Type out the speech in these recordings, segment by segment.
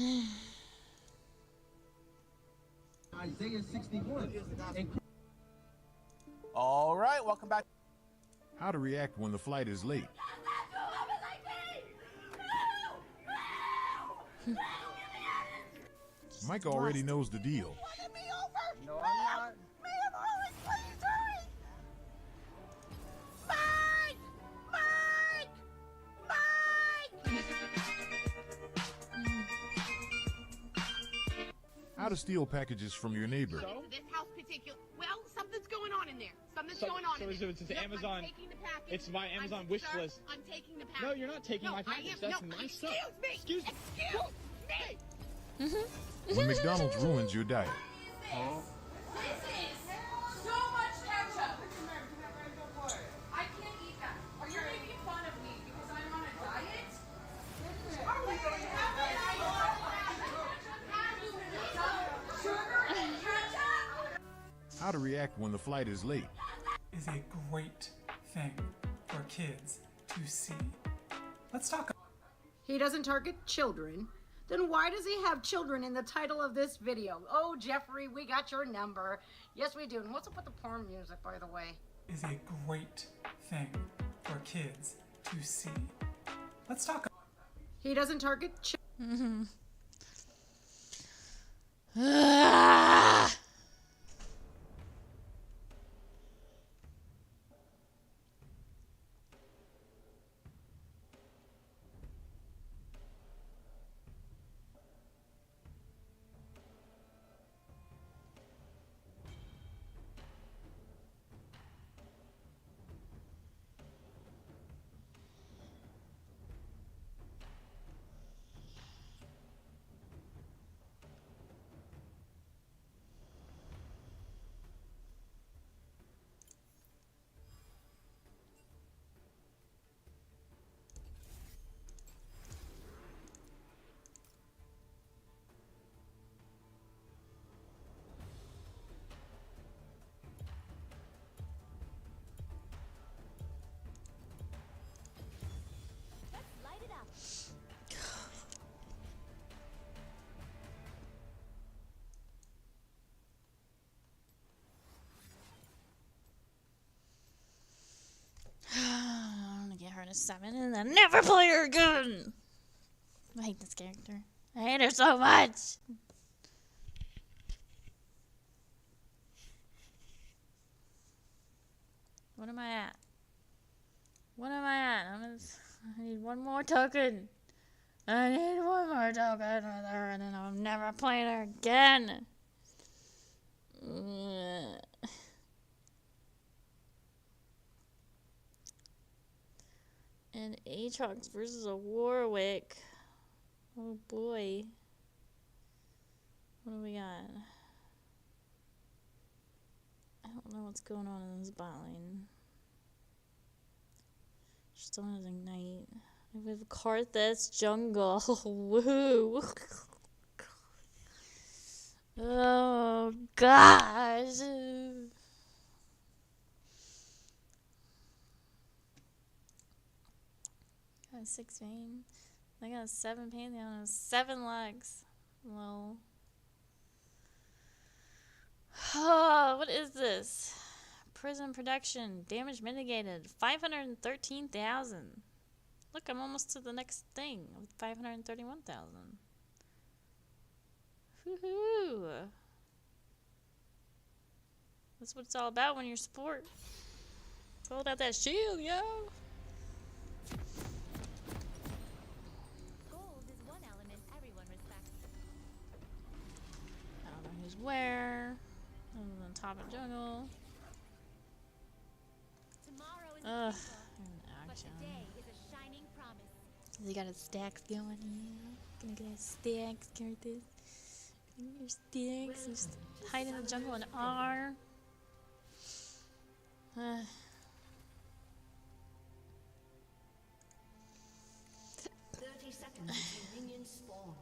Isaiah 61. All right, welcome back. How to react when the flight is late. Mike already knows the deal. No, I'm not. How to steal packages from your neighbor. So? This house particular. Well, something's going on in there. Something's going on in there. So it's Amazon. I'm taking the package. It's my Amazon wish list. I'm taking the package. No, you're not taking my package. That's my stuff. Excuse me. Excuse me. When McDonald's ruins your diet. This is so much ketchup. I can't eat that. Are you making fun of me because I'm on a diet? Are we going to have sugar and ketchup? How to react when the flight is late. Is a great thing for kids to see. Let's talk. He doesn't target children. Then why does he have children in the title of this video? Oh, Jeffrey, we got your number. Yes, we do. And what's up with the porn music, by the way? Is a great thing for kids to see. Let's talk. He doesn't target children. I'm gonna get her to 7 and then never play her again. I hate this character. I hate her so much. What am I at? What am I at? I need one more token. I need one more token with her and then I'm never playing her again. And Aatrox versus a Warwick. Oh boy. What do we got? I don't know what's going on in this bot lane. She still has Ignite. We have Karthus jungle. Woohoo! Oh gosh. Got 6 pain. I got 7 pain. I have 7 legs. Well. Oh, what is this? Prison production. Damage mitigated. 513,000. Look, I'm almost to the next thing with 531,000. Woohoo! That's what it's all about when you're sport. It's all about that shield, yo! Gold is one element everyone respects. I don't know who's where. Other than top of jungle. Tomorrow is Ugh. but today is a shining promise. He got his stacks going, yeah. Gonna get his stacks, Curtis. Gonna get your stacks. Just hide in the jungle and R. 30 seconds until minions spawn.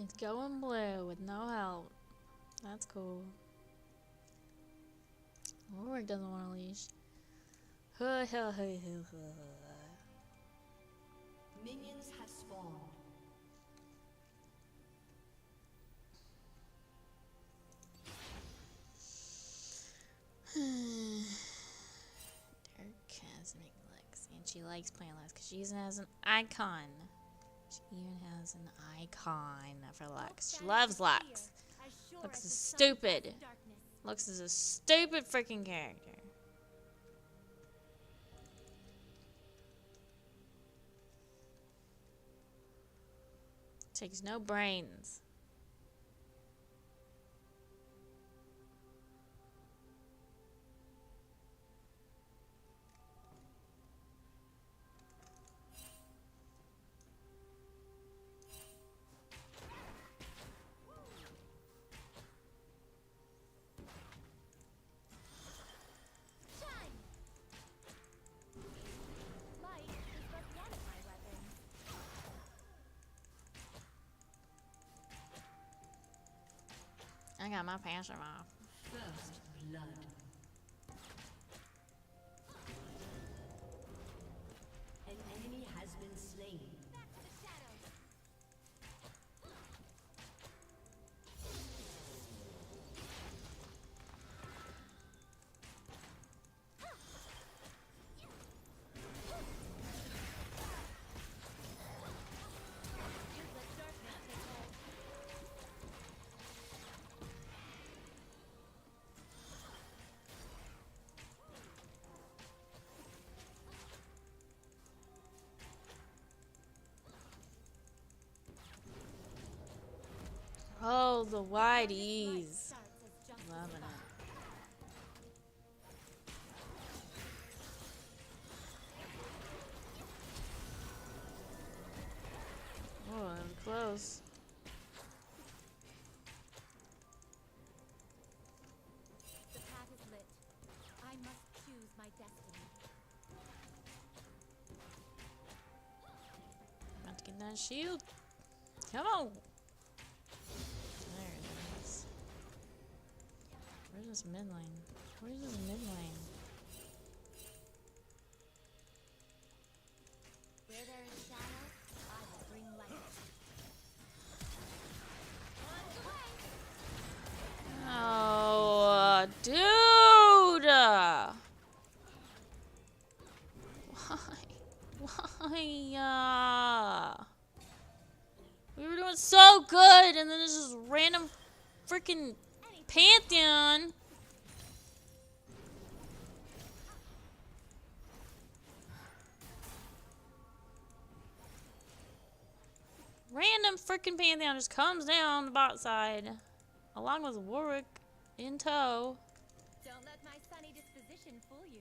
It's going blue with no help. That's cool. Warwick doesn't want a leash. Minions have spawned. Dark cosmic Lux. And she likes playing Lux because she even has an icon. She even has an icon for Lux. She loves Lux. Lux is stupid. Lux is a stupid freaking character. Takes no brains. I got my pants off. First blood. An enemy has been slain. Oh, the wide ease. Loving it. Oh, that was close. The path is lit. I must choose my destiny. About to get that shield. Come on. There it is. Where's this mid lane? Where's this mid lane? Where there is shadow, I will bring light. Oh, dude! Why? We were doing so good, and then there's this random freaking Pantheon. Random freaking Pantheon just comes down the bot side, along with Warwick in tow. Don't let my sunny disposition fool you.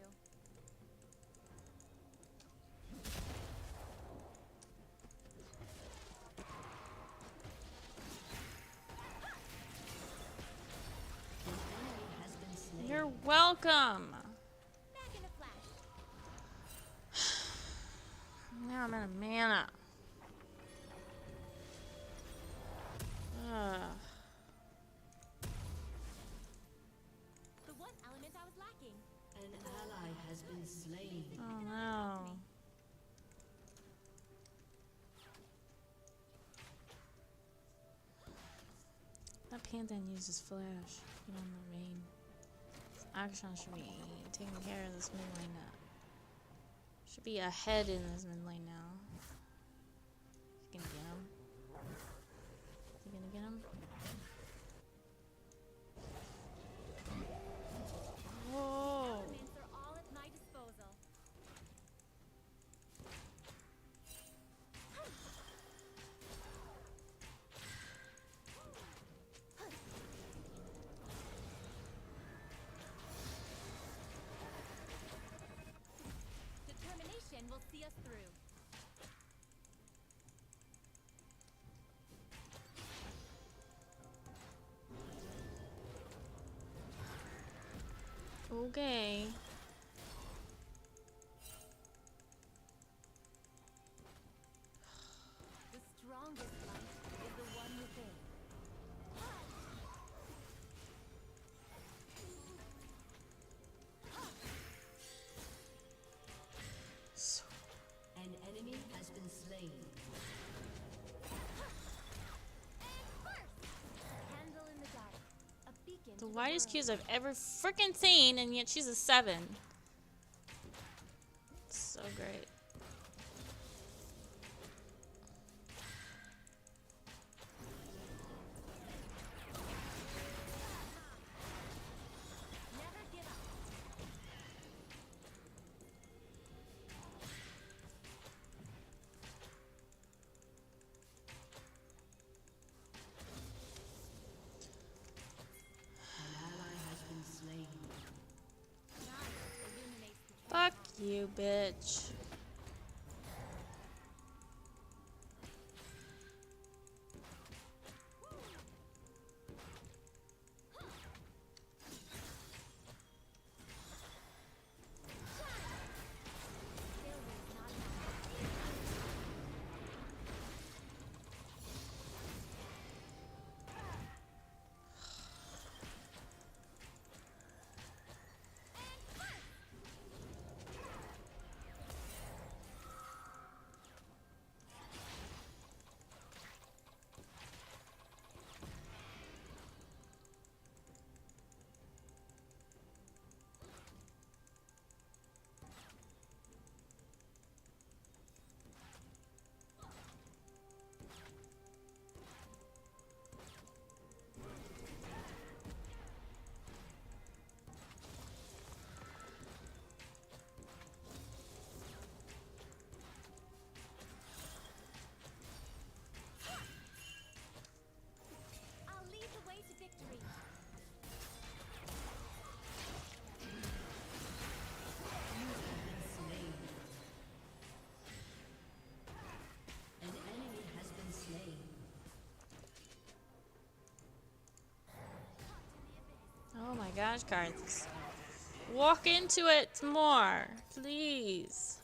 You're welcome. Back in a flash. Now I'm out of mana. Ugh. The one element I was lacking. An ally has been slain. Oh no. That Pantheon uses flash. Get on the main. Action should be taking care of this mid lane now. Should be ahead in this mid lane now. He's gonna get him. Is he gonna get him? Whoa! Elements are all at my disposal. Determination will see us through. Okay. The strongest light is the one within. enemy has been slain. Candle in the dark. A beacon The to widest world. Q's I've ever freaking seen, and yet she's a 7. So great. Never give up. An ally has been slain. Knowledge illuminates the Fuck you, bitch. failure is not enough. I'll lead the way to victory. Slain. An enemy has been slain. Oh my gosh, cards. Walk into it more, please.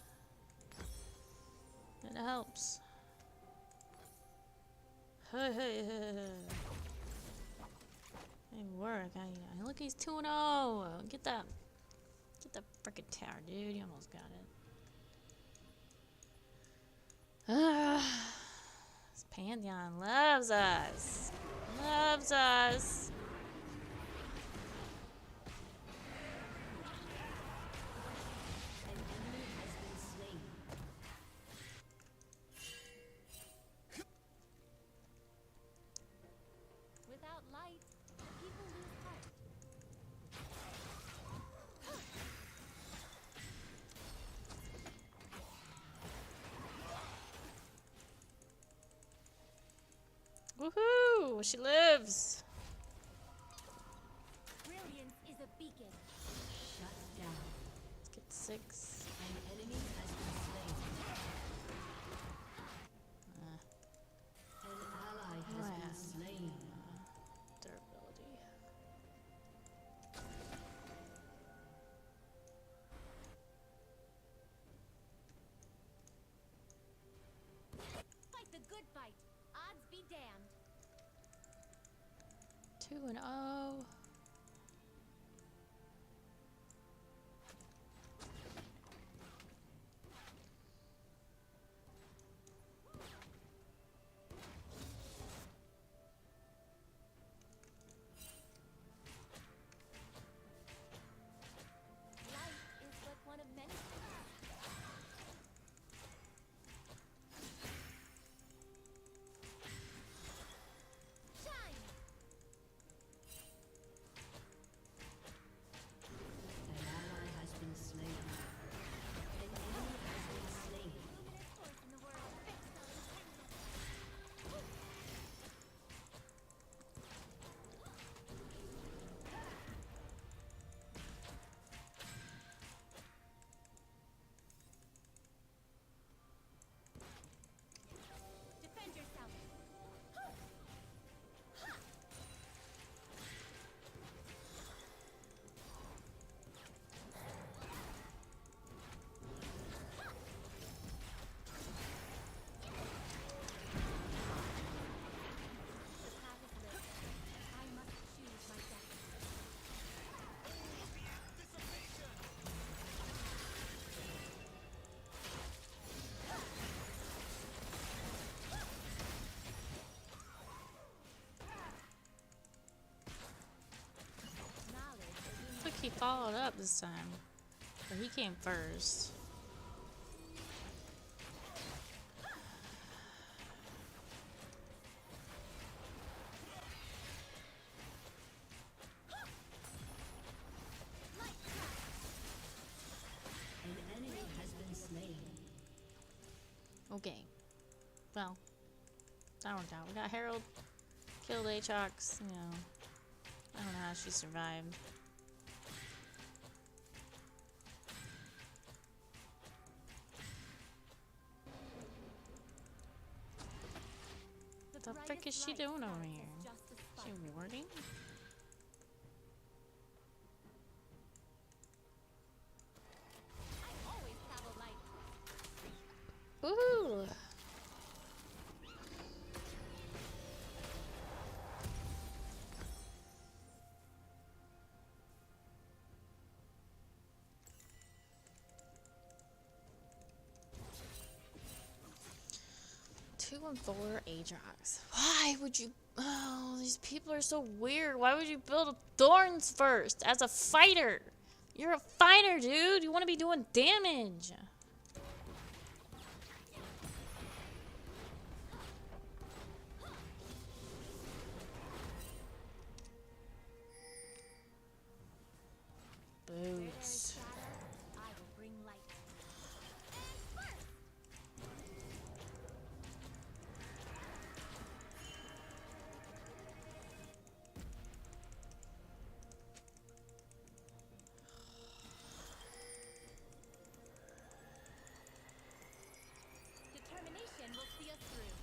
It helps. Hey, hey, hey. Hey, work. I look, he's 2-0. Get that frickin' tower, dude. You almost got it. This Pantheon loves us. Loves us. An enemy has been slain. Without light, the people lose heart. Woohoo! She lives. Brilliance is a beacon. Shut down. Let's get 6. An enemy has been slain. An ally has been slain. Durability. Fight the good fight. Odds be damned. 2-0. Light is but one of many things. Shine! call it up this time. But he came first. Okay. Well, that worked out. We got Harold, killed Aatrox, you know. I don't know how she survived. What the frick is she doing over here? Is she warding? Woohoo! Two and four Aatrox. Why would you? Oh, these people are so weird. Why would you build thorns first as a fighter? You're a fighter, dude. You want to be doing damage. Boots. I will bring light. Determination will see us through.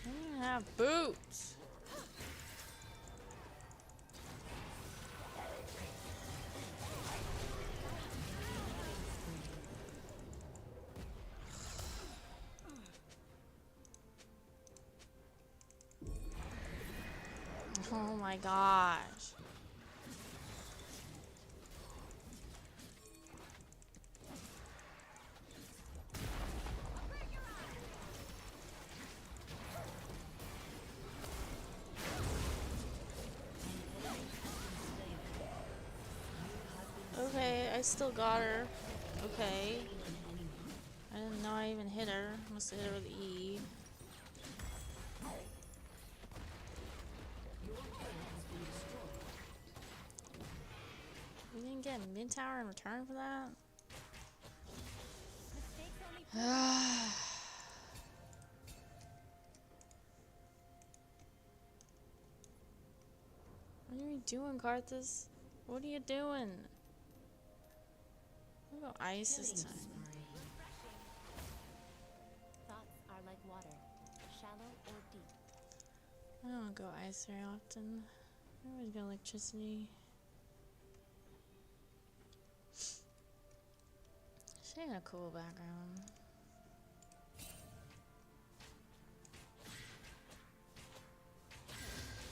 I have boots. Oh my gosh. Okay, I still got her. Okay. I didn't know I even hit her. Must have hit her with E. We didn't get a mid tower in return for that? What are you doing, Karthus? What are you doing? I'll go ice this time. Thoughts are like water, shallow or deep. I don't go ice very often. I always go electricity. She had a cool background.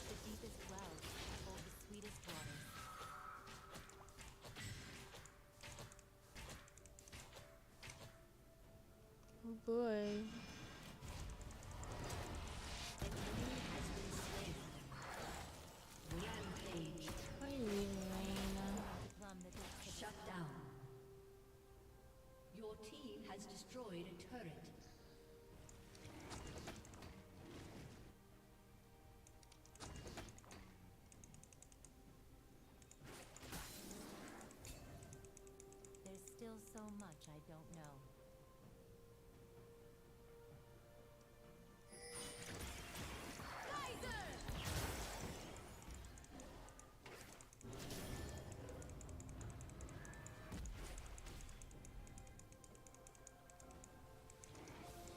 The deepest wells hold the sweetest waters. Oh boy. Why are you leaving, Raina? Plumb the depths of Shut down. Your team has destroyed a turret. There's still so much I don't know.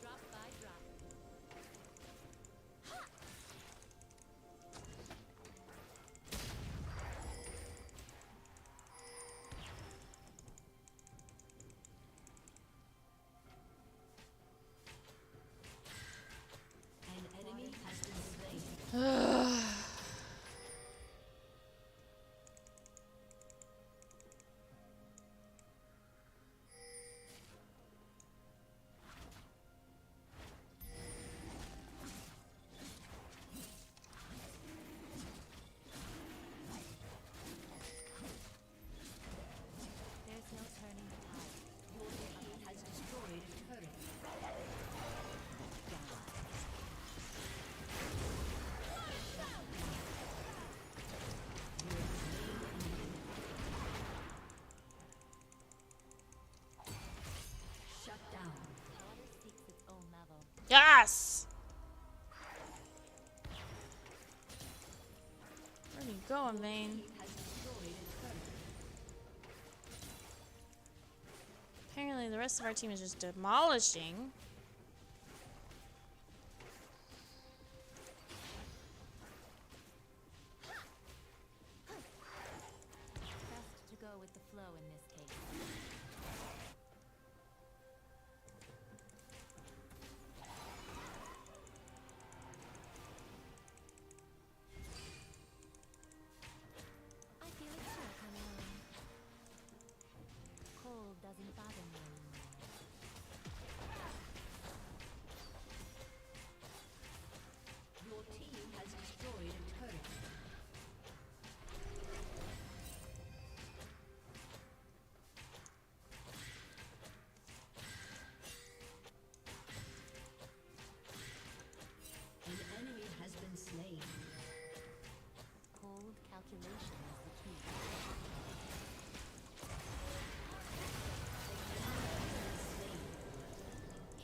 Drop by drop. ass! Where are you going, Vayne? Apparently the rest of our team is just demolishing. Best to go with the flow in this case. I feel it chill coming on. Cold doesn't bother me anymore. Your team has destroyed a turret. An enemy has been slain. Cold calculation is the key.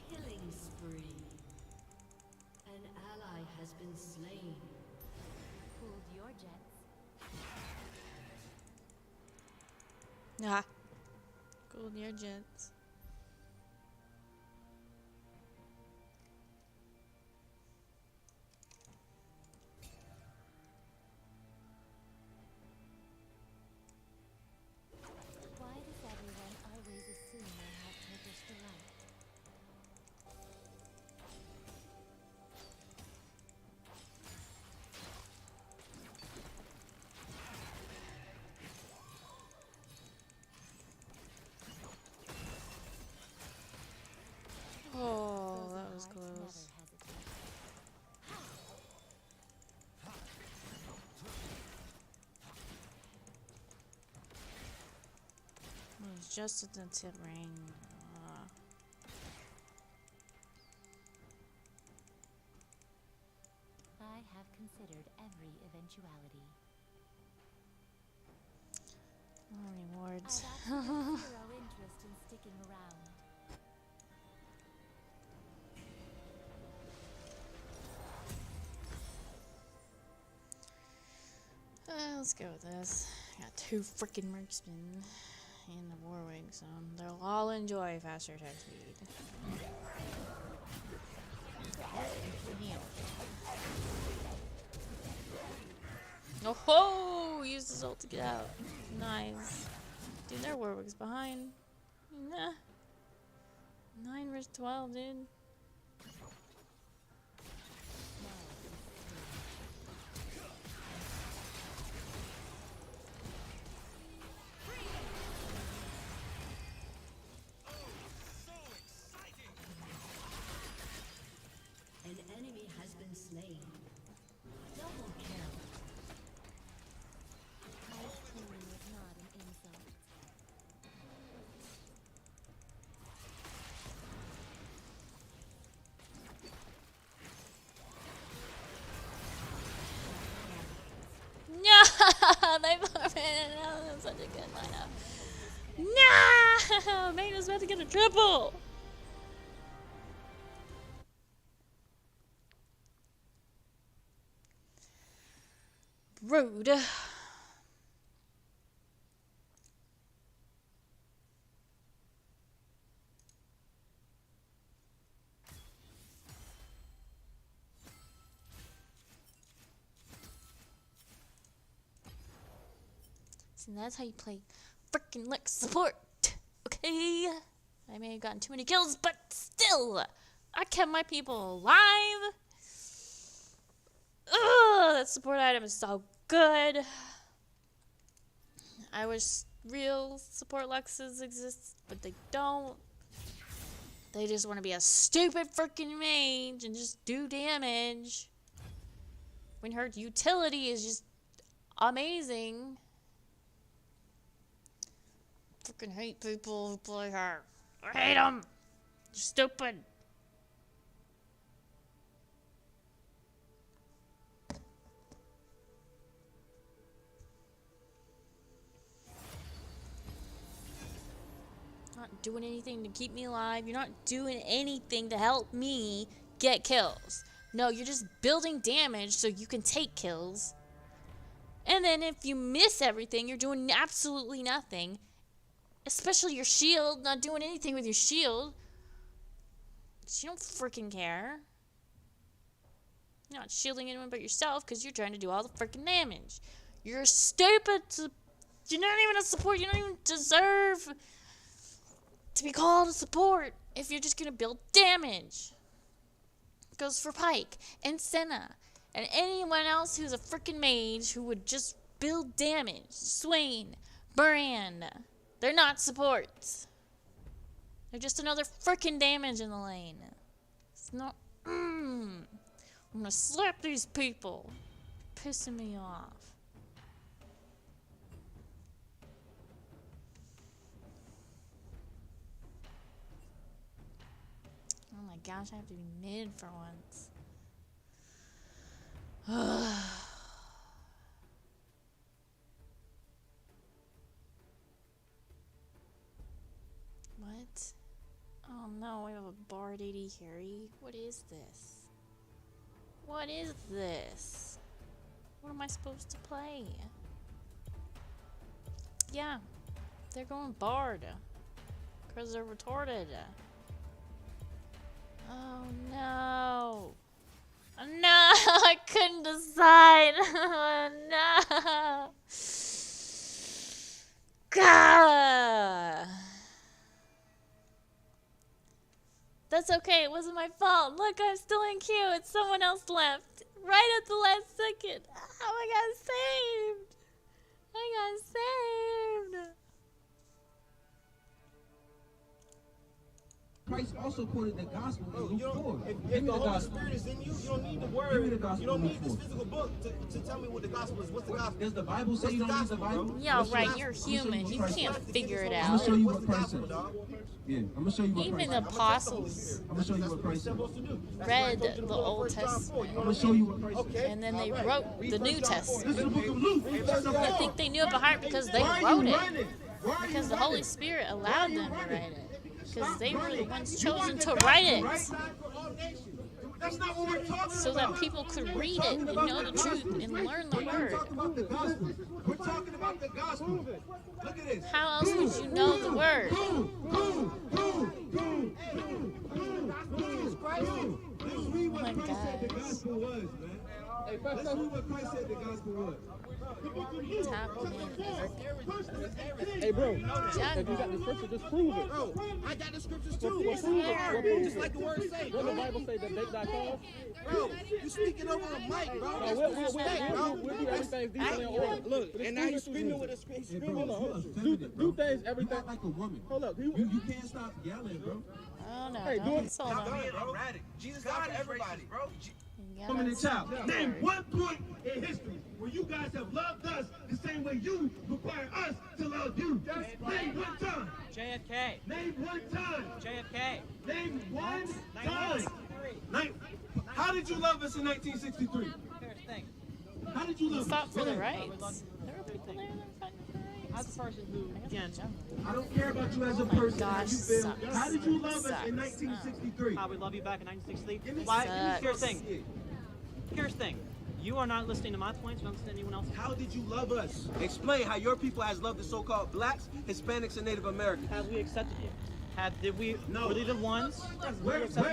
Killing spree. An ally has been slain. Cooled your jets. Ah. Cool near jets. Why does everyone always assume I have Turkish delight? Oh, Those that with was hearts close. never hesitate. It was just at the tip ring. I have considered every eventuality. Rewards. I've absolutely zero interest in sticking around. Let's go with this. I got 2 freaking marksmen and the Warwick, so they'll all enjoy faster attack speed. Oh ho! Use his ult to get out. Nice. Dude, their Warwick's behind. Nah. 9 versus 12, dude. An enemy has been slain. Double kill. My opinion is not an insult. No! They put me in. That was such a good lineup. No! Vayne was about to get a triple! Rude. See, that's how you play frickin' lick support. Okay? I may have gotten too many kills, but still! I kept my people alive! Ugh, that support item is so good. I wish real support Luxes exist, but they don't. They just want to be a stupid freaking mage and just do damage. When her utility is just amazing. Freaking hate people who play her. I hate them. They're stupid. Not doing anything to keep me alive. You're not doing anything to help me get kills. No, you're just building damage so you can take kills. And then if you miss everything, you're doing absolutely nothing. Especially your shield, not doing anything with your shield. You don't freaking care. You're not shielding anyone but yourself because you're trying to do all the freaking damage. You're stupid. You're not even a support. You don't even deserve to be called a support if you're just going to build damage. It goes for Pike and Senna and anyone else who's a freaking mage who would just build damage. Swain, Brand. They're not supports. They're just another freaking damage in the lane. It's not. I'm gonna slap these people. Pissing me off. Oh my gosh, I have to be mid for once. What? Oh no, we have a Bard 80 Harry. What is this? What is this? What am I supposed to play? Yeah, they're going Bard. Because they're retarded. Oh no. Oh, no, I couldn't decide. Oh no. God. That's okay, it wasn't my fault. Look, I'm still in queue. It's someone else left. Right at the last second. Oh, I got saved. I got saved. Christ also quoted the gospel in Luke 4. If the Holy Spirit is in you, you don't need the word. You don't need this physical book to tell me what the gospel is. What's the gospel? Does the Bible say you don't need the Bible? Yeah, right, you're human. You can't figure it I'm out. gonna show you what Christ said. Yeah, I'm gonna show you what Even Christ the said. apostles I'm gonna show you what Christ said. read the Old Testament. I'm gonna show you what Christ said. And then they wrote the New This Testament. is the book of Luke. I think they knew it by heart because they wrote it. Because the Holy Spirit allowed them to write it. Because they were the ones chosen to write it. That's not what we're talking So that people could read it and know the truth and learn the word. We're talking about the gospel. Look at this. How else would you know the word? Let's read Oh what my Christ said the gosh. gospel was, man. Let's read what Christ said the gospel was. Top man. Hey, bro. If you got the scripture, just prove it. Bro, I got the scriptures too. Well, prove it. Just like the word say. What the Bible say that make that cause? Bro, you speaking over a mic, bro. No, That's we'll disrespect, bro. do everything decently in order. Look, But and now he's screaming with a he's screaming. Hold on. Do things, everything. Act like a woman. Hold up. You can't stop yelling, bro. Oh no, Hey, do don't it. insult him. Jesus died for everybody, bro. Woman and child. Name one point in history where you guys have loved us the same way you require us to love you. Name one time. JFK. Name one time. JFK. Name one time. How did you love us in 1963? How did you He love fought us? for the rights. There were people there that were fighting for the rights. As a person who, again, I don't care about you as a person. gosh, How you feel. sucks. How did you love us Sucks. in 1963? how we love you back in 1963. Sucks. Here's the thing. Here's the thing. You are not listening to my points. You're not listening to anyone else's. How did you love us? Explain how your people has loved the so-called blacks, Hispanics, and Native Americans. Have we accepted you? Did we? No. Were they the ones? Where is that?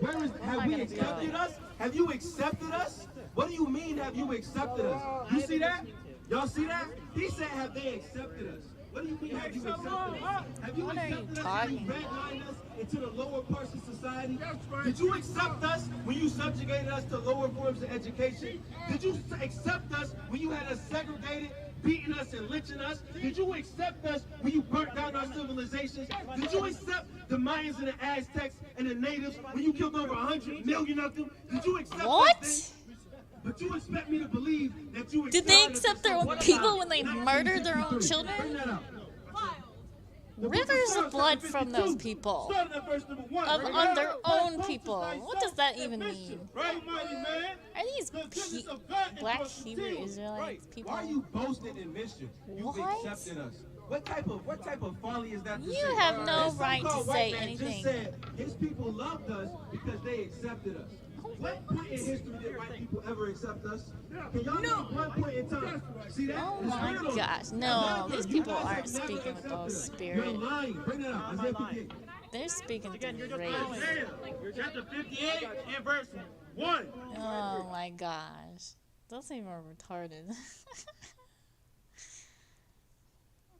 Where is? Have we accepted us? Have you accepted us? What do you mean? Have you accepted us? You see that? Y'all see that? He said, "Have they accepted us?" What do you mean? Have you accepted us? Have you What are you accepted us? talking Have you redlined us into the lower parts of society? Did you accept us when you subjugated us to lower forms of education? Did you accept us when you had us segregated, beating us and lynching us? Did you accept us when you burnt down our civilizations? Did you accept the Mayans and the Aztecs and the natives when you killed over 100 million of them? Did you accept What? those things? But you expect me to believe that you Did they accept their own people when they murdered their own children? Bring that out. Rivers of blood from those people. On their own people. What does that even mean? Are these black Hebrew Israelites people? Why are you boasting in mischief? You've What? accepted us. What type of folly is that to You say? have no This right to so-called say white man anything. Just said his people loved us because they accepted us. What point in history did white people ever accept us? Can y'all name one point in time? See that? Oh It's my real. gosh. No, these You people guys have aren't never speaking with accepted those us. spirit. You're lying. Bring that up. Isaiah 58. They're speaking Again, you're through just race. following. Chapter 58 and verse 1. Oh my gosh. Those even are retarded.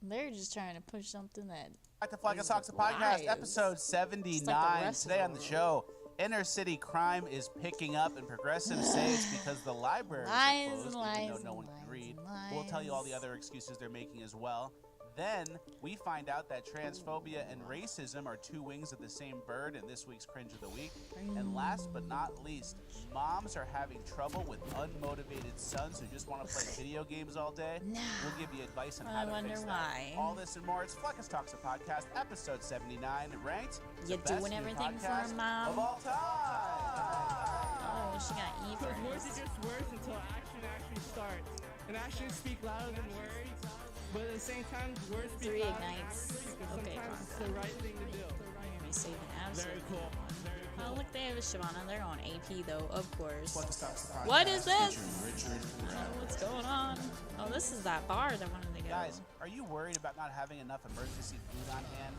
They're just trying to push something that Back to Flaccus Talks, the podcast, episode 79. Today on the show, inner city crime is picking up, and progressives say it's because the libraries are closed, even though no one can read. We'll tell you all the other excuses they're making as well. Then we find out that transphobia and racism are two wings of the same bird in this week's Cringe of the Week. And last but not least, moms are having trouble with unmotivated sons who just want to play video games all day. No. We'll give you advice on how to fix that. Why. All this and more. It's Flaccus Talks, a podcast, episode 79, ranked You the best doing new everything for podcast her, Mom? of all time. Oh, she got E Because words first. are just words until action actually starts. And actions speak louder than words, but at the same time, words speak 3 louder ignites. than words because Okay, sometimes it's the right thing to do. You're gonna be saving absolutely. Very cool. Very cool. Oh, look, they have a Shavana. They're on AP, though, of course. Flaccus Talks, the podcast, What is this? featuring Richard. What's going on? Oh, this is that bar that wanted to go. Guys, are you worried about not having enough emergency food on hand?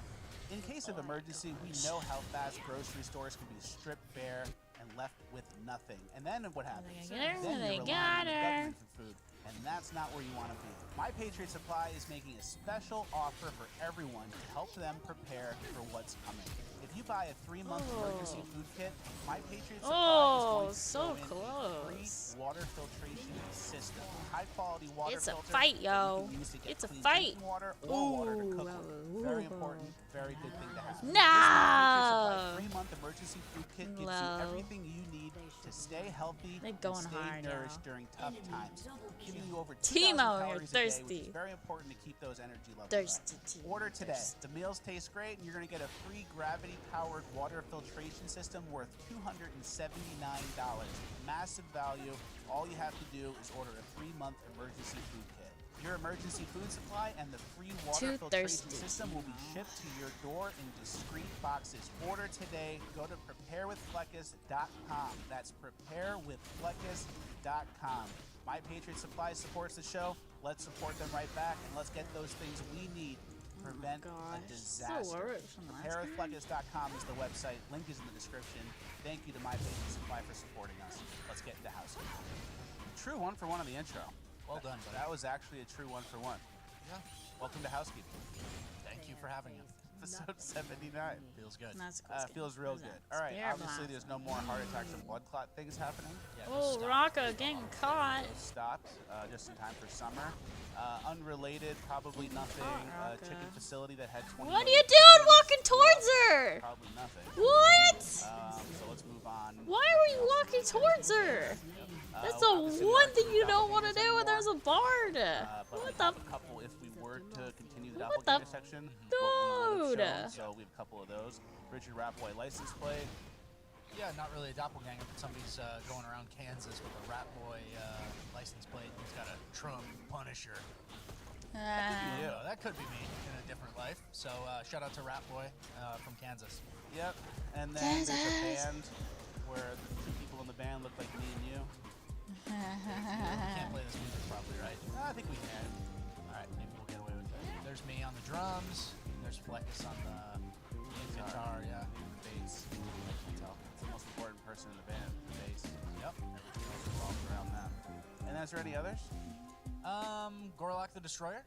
In case of emergency, we know how fast grocery stores can be stripped bare and left with nothing. And then what happens? They got her. Then They you're got relying on the her. government for food, and that's not where you want to be. My Patriot Supply is making a special offer for everyone to help them prepare for what's coming. If you buy a 3-month emergency food kit, My Patriot Supply is going to so throw in a close. free water filtration system. High-quality water It's a filter fight, that yo. you can use to get It's a clean fight. drinking water or water to cook with. Very important, very good thing to have. No. This My Patriot Supply 3-month emergency food kit gives Love. you everything you need to stay healthy They're and going stay hard, nourished y'all. during tough times. Giving you over 2,000 Timo, you're calories a day, which thirsty. is very important to keep those energy levels Thirsty, up. Timo, Order today. thirsty. The meals taste great, and you're going to get a free gravity-powered water filtration system worth $279. Massive value. All you have to do is order a 3-month emergency food kit. Your emergency food supply and the free water Too filtration thirsty. system will be shipped to your door in discreet boxes. Order today. Go to preparewithfleckus.com. That's preparewithfleckus.com. My Patriot Supply supports the show. Let's support them right back, and let's get those things we need to prevent a disaster. Preparewithfleckus.com is the website. Link is in the description. Thank you to My Patriot Supply for supporting us. Let's get into housekeeping. True 1-for-1 on the intro. Well done, buddy. That was actually a true 1-for-1. Yeah. Welcome to housekeeping. Thank you for having us. Episode 79. Feels good. That's cool. Feels real good. All right, Spirit obviously there's no more heart attacks and blood clot things happening. Oh, Rocco getting caught. Those stopped just in time for summer. Unrelated, probably nothing. Chicken facility that had 20. What are you doing walking towards her? Probably nothing. What? So let's move on. Why are you walking towards her? That's the one thing you don't want to do when there's a bard. But What we the? have a couple if we were to continue the What doppelganger the section. dude? So we have a couple of those. Richard Rapway license plate. Yeah, not really a doppelganger, but somebody's going around Kansas with a Rat Boy license plate. He's got a Trump Punisher. That could be me in a different life. So shout out to Rat Boy from Kansas. Yep. And then there's a band where the two people in the band look like me and you. We can't play this music probably, right? I think we can. All right, maybe we'll get away with that. There's me on the drums. There's Fleckus on the guitar, yeah. Bass. It's the most important person in the band, the bass. Yep. Everything else revolves around them. And is there any others? Gorlok the Destroyer.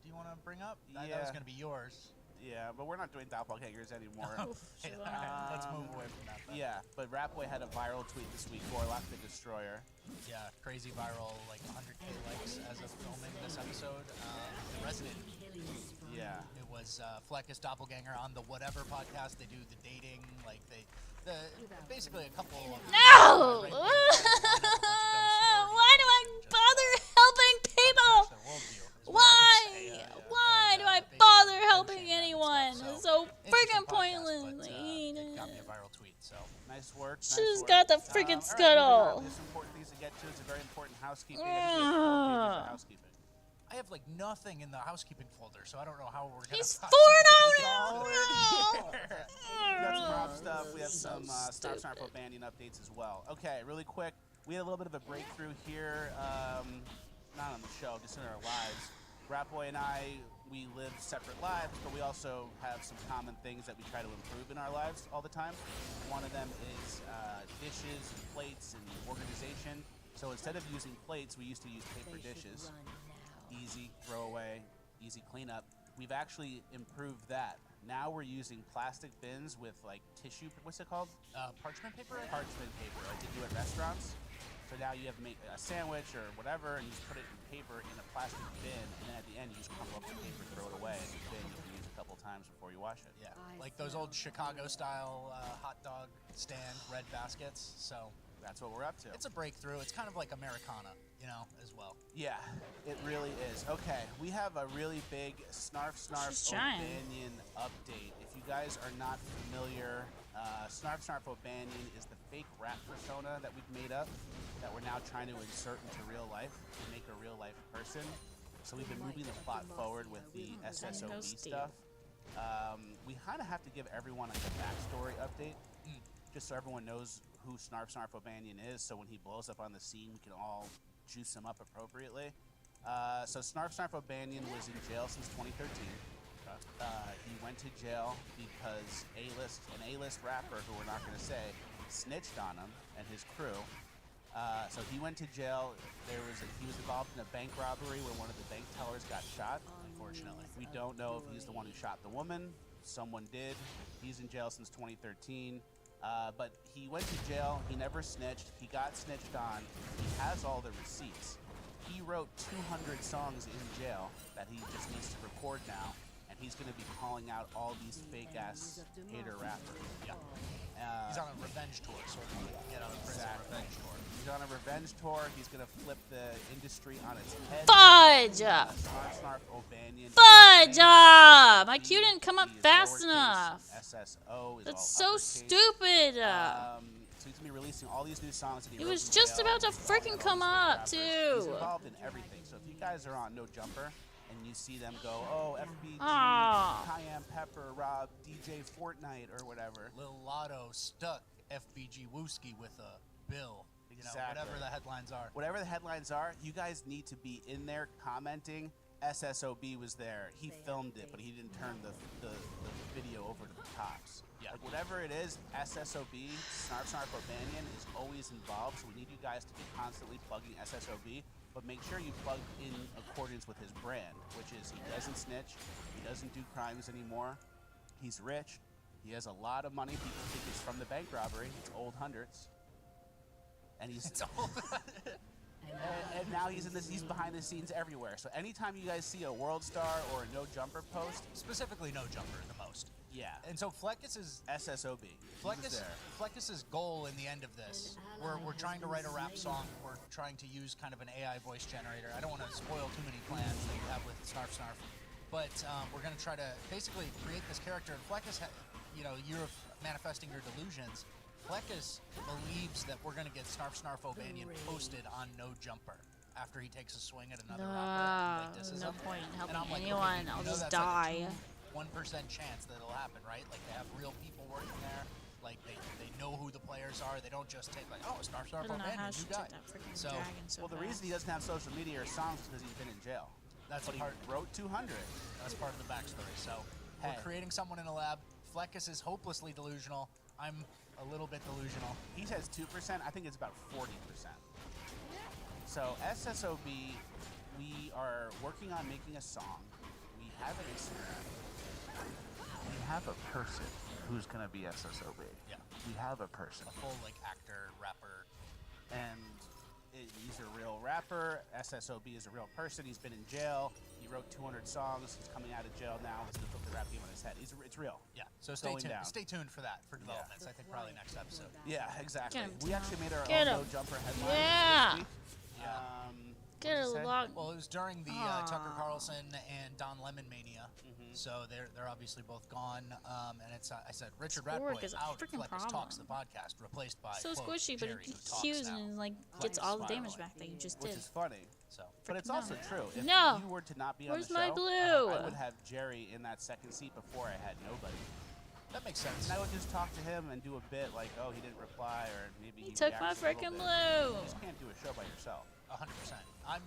Do you want to bring up? That was going to be yours. Yeah, but we're not doing doppelgangers anymore. Let's move away from that. Then. Yeah, but Rapway had a viral tweet this week, Gorlok the Destroyer. Yeah, crazy viral, like 100K likes as of filming this episode. Resident. Yeah. It was Fleckus Doppelganger on the Whatever podcast. They do the dating, like basically a couple of... No! Why do I bother helping people? Why? Why do I bother helping anyone? It's so freaking pointless. It got me a viral tweet, so nice work. She's got the freaking scuttle. There's important things to get to. It's a very important housekeeping. Housekeeping. I have like nothing in the housekeeping folder, so I don't know how we're gonna. He's 4-0 now. We got some prop stuff. We have some Stop Snarfo Banyan updates as well. Okay, really quick. We had a little bit of a breakthrough here, not on the show, just in our lives. Ratboy and I, we live separate lives, but we also have some common things that we try to improve in our lives all the time. One of them is dishes and plates and organization. So instead of using plates, we used to use paper dishes. Easy throwaway, easy cleanup. We've actually improved that. Now we're using plastic bins with like tissue, what's it called? Parchment paper? Parchment paper, like they do at restaurants. So now you have to make a sandwich or whatever, and you just put it in paper in a plastic bin, and then at the end you just crumble up the paper, throw it away, and the bin you can use a couple times before you wash it. Yeah, like those old Chicago-style hot dog stand red baskets. So that's what we're up to. It's a breakthrough. It's kind of like Americana, you know, as well. Yeah, it really is. Okay, we have a really big Snarf O'Banion update. If you guys are not familiar, Snarf O'Banion is the fake rap persona that we've made up that we're now trying to insert into real life to make a real life person. So we've been moving the plot forward with the SSOB stuff. We kind of have to give everyone like a backstory update, just so everyone knows who Snarf O'Banion is, so when he blows up on the scene, we can all juice him up appropriately. So Snarf O'Banion was in jail since 2013. He went to jail because an A-list rapper, who we're not going to say, snitched on him and his crew. So he went to jail. He was involved in a bank robbery where one of the bank tellers got shot. Unfortunately, we don't know if he's the one who shot the woman. Someone did. He's in jail since 2013. But he went to jail. He never snitched. He got snitched on. He has all the receipts. He wrote 200 songs in jail that he just needs to record now. And he's going to be calling out all these fake-ass hater rappers. Yeah. He's on a revenge tour, so he can get out of prison. Revenge tour. He's on a revenge tour. He's going to flip the industry on its head. Fudge! Snarf O'Banion. Fudge! My Q didn't come up fast enough. SSO is That's so stupid. So he's going to be releasing all these new songs. That he was just about to freaking come up, too. He's involved in everything. So if you guys are on No Jumper, and you see them go, oh, FBG, Cayenne Pepper, Rob, DJ Fortnite, or whatever. Lil Lotto stuck FBG Wooski with a bill. Exactly. You know, whatever the headlines are. Whatever the headlines are, you guys need to be in there commenting. SSOB was there. He filmed it, but he didn't turn the video over to the cops. Yeah. Like whatever it is, SSOB, Snarf O'Banion is always involved. So we need you guys to be constantly plugging SSOB. But make sure you plug in accordance with his brand, which is he doesn't snitch, he doesn't do crimes anymore, he's rich, he has a lot of money. People think it's from the bank robbery. It's old hundreds, and he's and now he's in this. He's behind the scenes everywhere. So anytime you guys see a World Star or a No Jumper post, specifically No Jumper the most. Yeah. And so Fleckus is SSOB. Fleckus's goal in the end of this, we're trying to write a rap song. We're trying to use kind of an AI voice generator. I don't want to spoil too many plans that you have with Snarf, but we're going to try to basically create this character. And Fleckus, you know, year of manifesting your delusions. Fleckus believes that we're going to get Snarf O'Banion posted on No Jumper after he takes a swing at another rapper. Like, this is no point in helping like, anyone. I'll just die. Like 1% chance that it'll happen, right? Like they have real people working there. Like they know who the players are. They don't just take like, oh, Snarf O'Banion, new guy. So the reason he doesn't have social media or songs is because he's been in jail. That's but part. He wrote 200. That's part of the backstory. So we're creating someone in a lab. Fleckus is hopelessly delusional. I'm a little bit delusional. He says 2%. I think it's about 40%. So SSOB, we are working on making a song. We have an Instagram. We have a person who's going to be SSOB. Yeah. We have a person. A full, like, actor, rapper. And he's a real rapper. SSOB is a real person. He's been in jail. He wrote 200 songs. He's coming out of jail now. He's going to put the rap game on his head. It's real. Yeah. So stay tuned. Stay tuned for that, for developments. I think probably next episode. Yeah, exactly. We actually made our own No Jumper headline this week. Get a lot. Well, it was during the Tucker Carlson and Don Lemon mania. So they're obviously both gone. And it's I said Richard Ratboy is out. Fleckus Talks the podcast, replaced by so quote, squishy, but Jerry, it cues and like gets all the damage back that you just did. Which is funny. So, but it's also true. If No. you were to not be Where's on the show, my blue? I would have Jerry in that second seat before I had nobody. That makes sense. And I would just talk to him and do a bit like, oh, he didn't reply, or maybe He took my freaking blue. You just can't do a show by yourself. 100%. I'm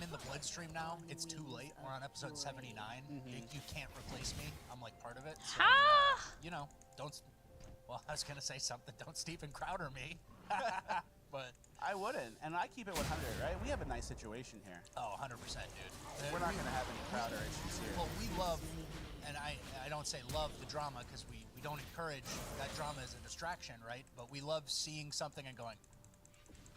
in the Livestream now. It's too late. We're on episode 79. You can't replace me. I'm like part of it. So, you know, don't. Well, I was gonna say something. Don't Steven Crowder me. But I wouldn't, and I keep it 100, right? We have a nice situation here. Oh, 100%, dude. We're not gonna have any Crowder issues here. Well, we love, and I don't say love the drama because we don't encourage that drama as a distraction, right? But we love seeing something and going,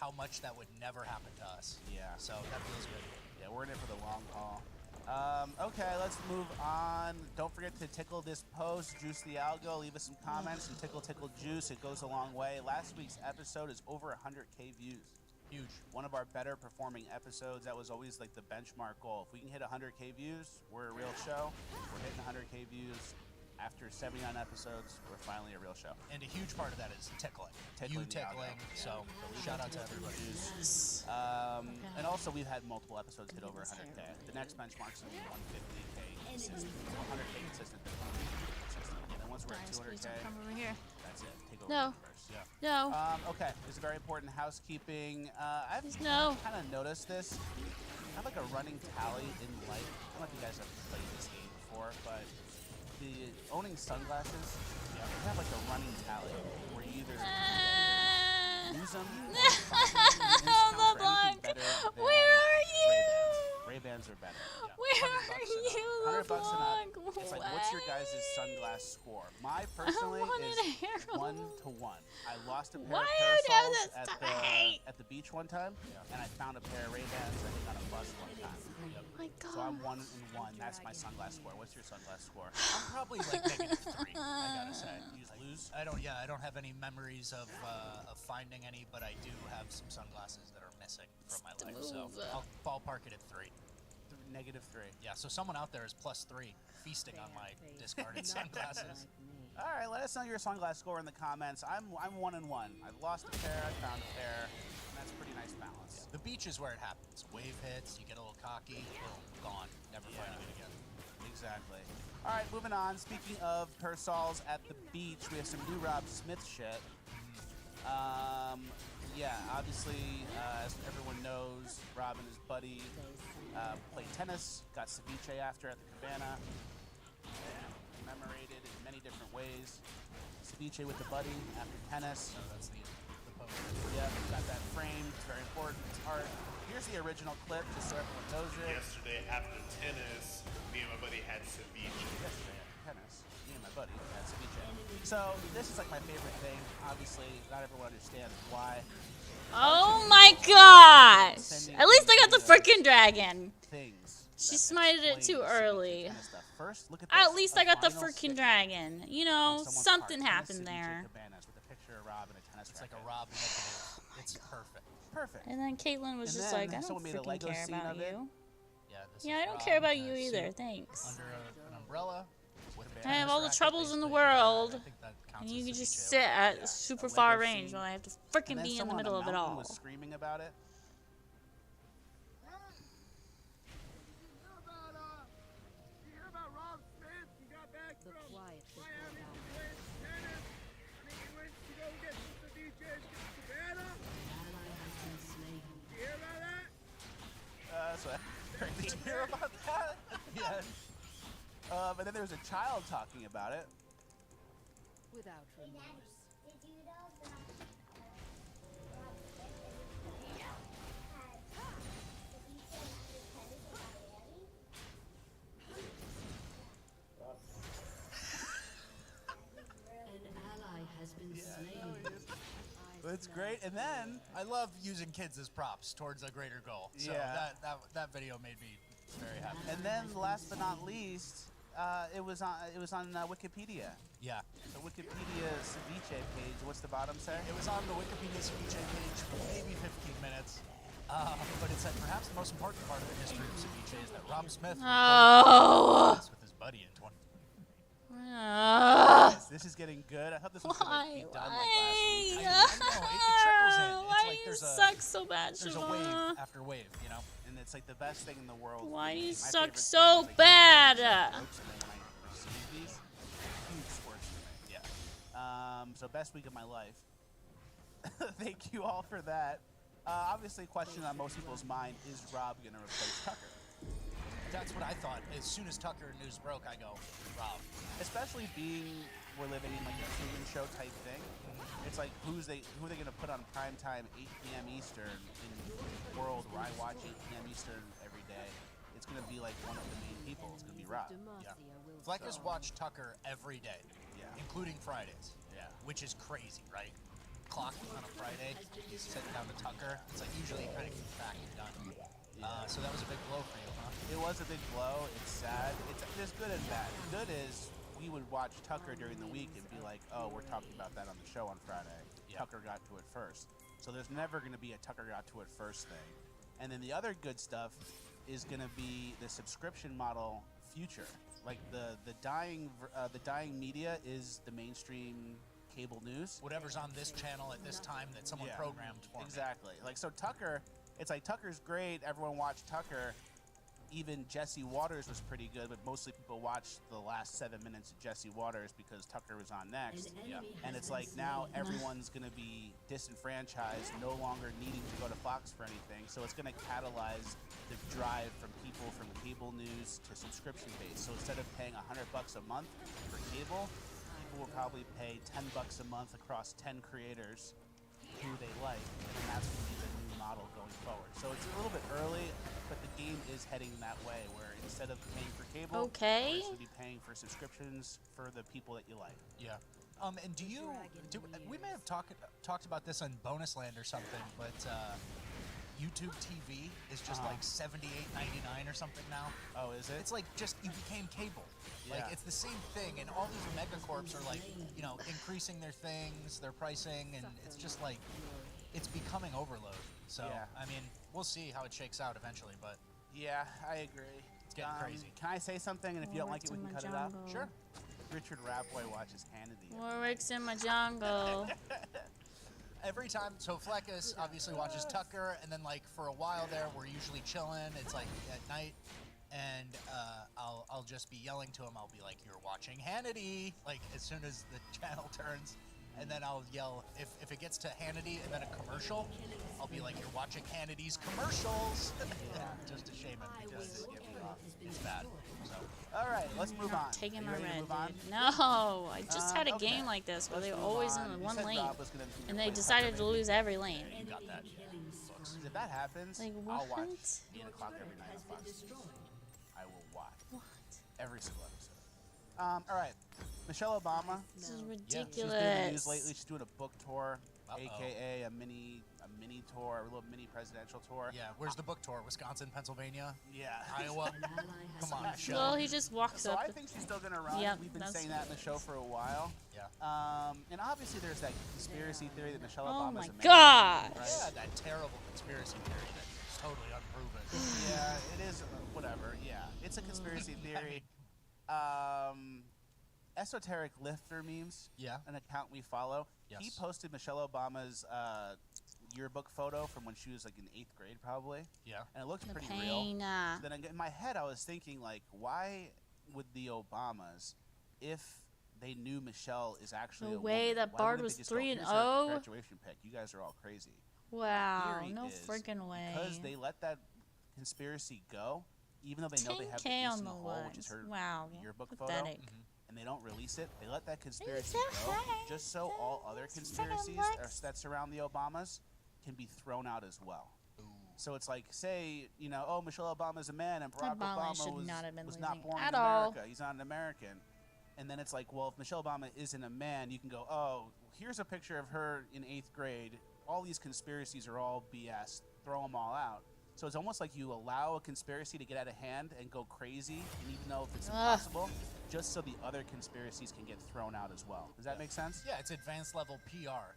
how much that would never happen to us. Yeah. So that feels good. Yeah, we're in it for the long haul. Okay, let's move on. Don't forget to tickle this post, juice the algo, leave us some comments, and tickle juice. It goes a long way. Last week's episode is over 100K views. Huge. One of our better performing episodes. That was always like the benchmark goal. If we can hit 100K views, we're a real show. We're hitting 100K views. After 79 episodes, we're finally a real show. And a huge part of that is tickling. You tickling. So shout out to everybody. And also, we've had multiple episodes hit over 100K. The next benchmark's going to be 150K consistent. 100K consistent. And then once we're at 200K, come over here. that's it. Take over No. the universe. No. Okay, this is very important housekeeping. I've No. kind of noticed this. I have like a running tally in life. I don't know if you guys have played this game before, but owning sunglasses, you have like a running tally where you either use them LeBlanc, where are you? Ray-Bans are better. Where are you, $100 and LeBlanc? up. It's like, what's your guys' sunglass score? My personally is 1 to 1. I lost a pair of parasols at the beach one time, and I found a pair of Ray-Bans I think on a bus one time. My God. So I'm 1 and 1. That's my sunglass score. What's your sunglass score? I'm probably like -3. I gotta say. You lose? I don't have any memories of finding any, but I do have some sunglasses that are missing from my life. So I'll ballpark it at 3. -3. Yeah. So someone out there is +3, feasting on my discarded sunglasses. All right, let us know your sunglass score in the comments. I'm 1 and 1. I lost a pair. I found a pair. And that's a pretty nice balance. Yeah. The beach is where it happens. Wave hits. You get a little cocky. Boom, gone. Never finding it again. Exactly. All right, moving on. Speaking of parasols at the beach, we have some new Rob Smith shit. Yeah, obviously, as everyone knows, Rob and his buddy played tennis, got ceviche after at the cabana, commemorated in many different ways. Ceviche with the buddy after tennis. So that's the post. Yeah, got that framed. It's very important. It's art. Here's the original clip, just so everyone knows it. Yesterday after tennis, me and my buddy had ceviche. Yesterday after tennis, me and my buddy had ceviche. So this is like my favorite thing. Obviously, not everyone understands why. Oh my gosh! At least I got the freaking dragon. She smited it too early. First, look at At least I got the freaking dragon. You know, something happened there. With a picture of Rob and a tennis It's like a Rob negative. It's perfect. Perfect. And then Caitlin was just like, I don't freaking care about you. Yeah, I don't care about you either. Thanks. Under an umbrella. I have all the troubles in the world, and you can just sit at super far range while I have to freaking be in the middle of it all. Was screaming about it. Did you hear about that? Yes. And then there was a child talking about it. Without remorse. An ally has been slain. That's great. And then I love using kids as props towards a greater goal. So that video made me very happy. And then last but not least, it was on Wikipedia. Yeah. The Wikipedia ceviche page. What's the bottom say? It was on the Wikipedia ceviche page for maybe 15 minutes. But it said perhaps the most important part of the history of ceviche is that Rob Smith with his buddy in 20. This is getting good. I thought this was Why? going to be done like last week. I know, it trickles in. It's Why like do you there's suck so bad, There's a Siobhan? wave after wave, you know? And it's like the best thing in the world. Why do you My suck favorite so thing is, like, bad? jokes, and then when I receive these, huge sports for me. Yeah. So best week of my life. Thank you all for that. Obviously, a question on most people's mind, is Rob going to replace Tucker? That's what I thought. As soon as Tucker news broke, I go, Rob. Especially being we're living in like a Truman Show type thing. It's like who are they going to put on primetime 8 p.m. Eastern in a world where I watch 8 p.m. Eastern every day? It's going to be like one of the main people. It's going to be Rob. Yeah. Fleckers watch Tucker every day, including Fridays. Yeah. Which is crazy, right? Clock on a Friday, he's sitting down to Tucker. It's like usually you kind of keep back and done. So that was a big blow for you, huh? It was a big blow. It's sad. There's good and bad. Good is we would watch Tucker during the week and be like, oh, we're talking about that on the show on Friday. Tucker got to it first. So there's never going to be a Tucker got to it first thing. And then the other good stuff is going to be the subscription model future. Like the dying media is the mainstream cable news. Whatever's on this channel at this time that someone programmed for me. Exactly. Like, so Tucker, it's like Tucker's great. Everyone watched Tucker. Even Jesse Waters was pretty good, but mostly people watched the last 7 minutes of Jesse Waters because Tucker was on next. And it's like now everyone's going to be disenfranchised, no longer needing to go to Fox for anything. So it's going to catalyze the drive from people from cable news to subscription base. So instead of paying $100 a month for cable, people will probably pay $10 a month across 10 creators who they like, and then that's going to be the new model going forward. So it's a little bit early, but the game is heading that way, where instead of paying for cable, you're going to be paying for subscriptions for the people that you like. Yeah. And we may have talked about this on Bonus Land or something, but YouTube TV is just like $78.99 or something now. Oh, is it? It's like just you became cable. Like it's the same thing, and all these megacorps are like, you know, increasing their things, their pricing, and it's just like it's becoming overload. So I mean, we'll see how it shakes out eventually, but yeah, I agree. It's getting crazy. Can I say something? And if you don't like it, we can cut it out. Sure. Richard Rapway watches Hannity. Warwick's in my jungle. Every time, so Fleckus obviously watches Tucker, and then like for a while there, we're usually chilling. It's like at night, and I'll just be yelling to him. I'll be like, "You're watching Hannity!" Like as soon as the channel turns, and then I'll yell if it gets to Hannity and then a commercial, I'll be like, "You're watching Hannity's commercials!" Just to shame him, just to get me off. It's bad. So. All right, let's move on. Taking my red. No, I just had a game like this where they were always in the one lane, and they decided to lose every lane. You got that. If that happens, like, I'll watch 8 o'clock every night on Fox. I will watch every single episode. All right, Michelle Obama. This is ridiculous. She's been in the news lately. She's doing a book tour, aka a mini tour, a little mini presidential tour. Yeah, where's the book tour? Wisconsin, Pennsylvania? Yeah. Iowa? Come on, Michelle. Well, he just walks up. So I think she's still going to run. Yep, We've been saying that in the show for a while. Yeah. And obviously there's that conspiracy theory that Michelle Oh Obama's my a man. God. Right? Yeah, that terrible conspiracy theory that's totally unproven. Yeah, it is. Whatever. Yeah, it's a conspiracy theory. Esoteric Lifter memes. Yeah. An account we follow. Yes. He posted Michelle Obama's yearbook photo from when she was like in 8th grade, probably. Yeah. And it looked The pretty pain, real. So then in my head, I was thinking, like, why would the Obamas, if they knew Michelle is actually The a way woman, that why Bard wouldn't was they just go, 3-0? "Here's her graduation pic. You guys are all crazy." Wow, Theory no is freaking way. Because they let that conspiracy go, even though they know they have the 10K ace on in the the hole, which is her yearbook photo, pathetic. and they don't release it. They let that conspiracy go, just so all other conspiracies that surround the Obamas can be thrown out as well. So it's like, say, you know, oh, Michelle Obama's a man, and Barack Obama was not born in America. He's not an American. And then it's like, well, if Michelle Obama isn't a man, you can go, oh, here's a picture of her in 8th grade. All these conspiracies are all BS. Throw them all out. So it's almost like you allow a conspiracy to get out of hand and go crazy, and even though if it's impossible, just so the other conspiracies can get thrown out as well. Does that make sense? Yeah, it's advanced level PR.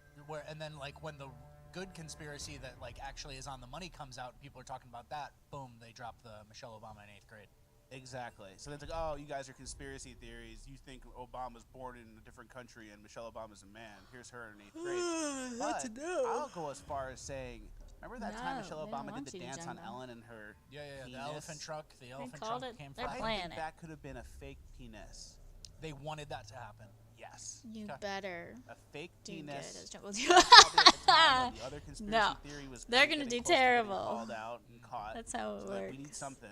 And then like when the good conspiracy that like actually is on the money comes out, and people are talking about that, boom, they drop the Michelle Obama in 8th grade. Exactly. So then it's like, oh, you guys are conspiracy theories. You think Obama's born in a different country and Michelle Obama's a man. Here's her in 8th grade. But I'll go as far as saying, remember that time Michelle Obama did the dance on Ellen and her the penis? elephant truck. The elephant called truck it came their from. I think planet. that could have been a fake penis. They wanted that to happen. Yes. You better a fake do penis. good as Jungle Probably at the time, the other conspiracy No, theory was they're kinda gonna do getting close to getting terrible. Called out and caught. That's how it So works. like, we need something.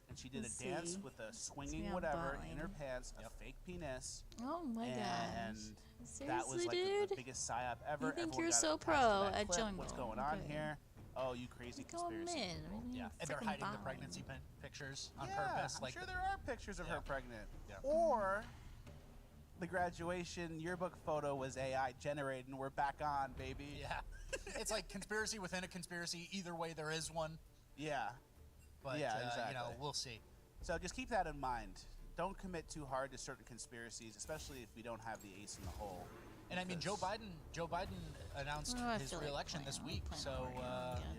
And she did Let's a dance see. with a me swinging on whatever in Vine. her pants, a fake penis. Oh my and gosh. that was Seriously, like dude? the biggest psyop ever. You think Everyone you're got so attached to pro that at clip. Jungle. What's going on Okay. here? Oh, you crazy Go conspiracy men. people. Yeah, and they're Frickin' hiding the Vine. pregnancy pictures on Yeah, purpose. I'm Like, sure there are pictures of her pregnant. Yeah. Or the graduation yearbook photo was AI generated, and we're back on, baby. yeah, it's like conspiracy within a conspiracy. Either way, there is one. Yeah. But Yeah, exactly. you know, we'll see. So just keep that in mind. Don't commit too hard to certain conspiracies, especially if we don't have the ace in the hole. And I mean, Joe Biden announced Oh, I his feel like re-election this week, playing so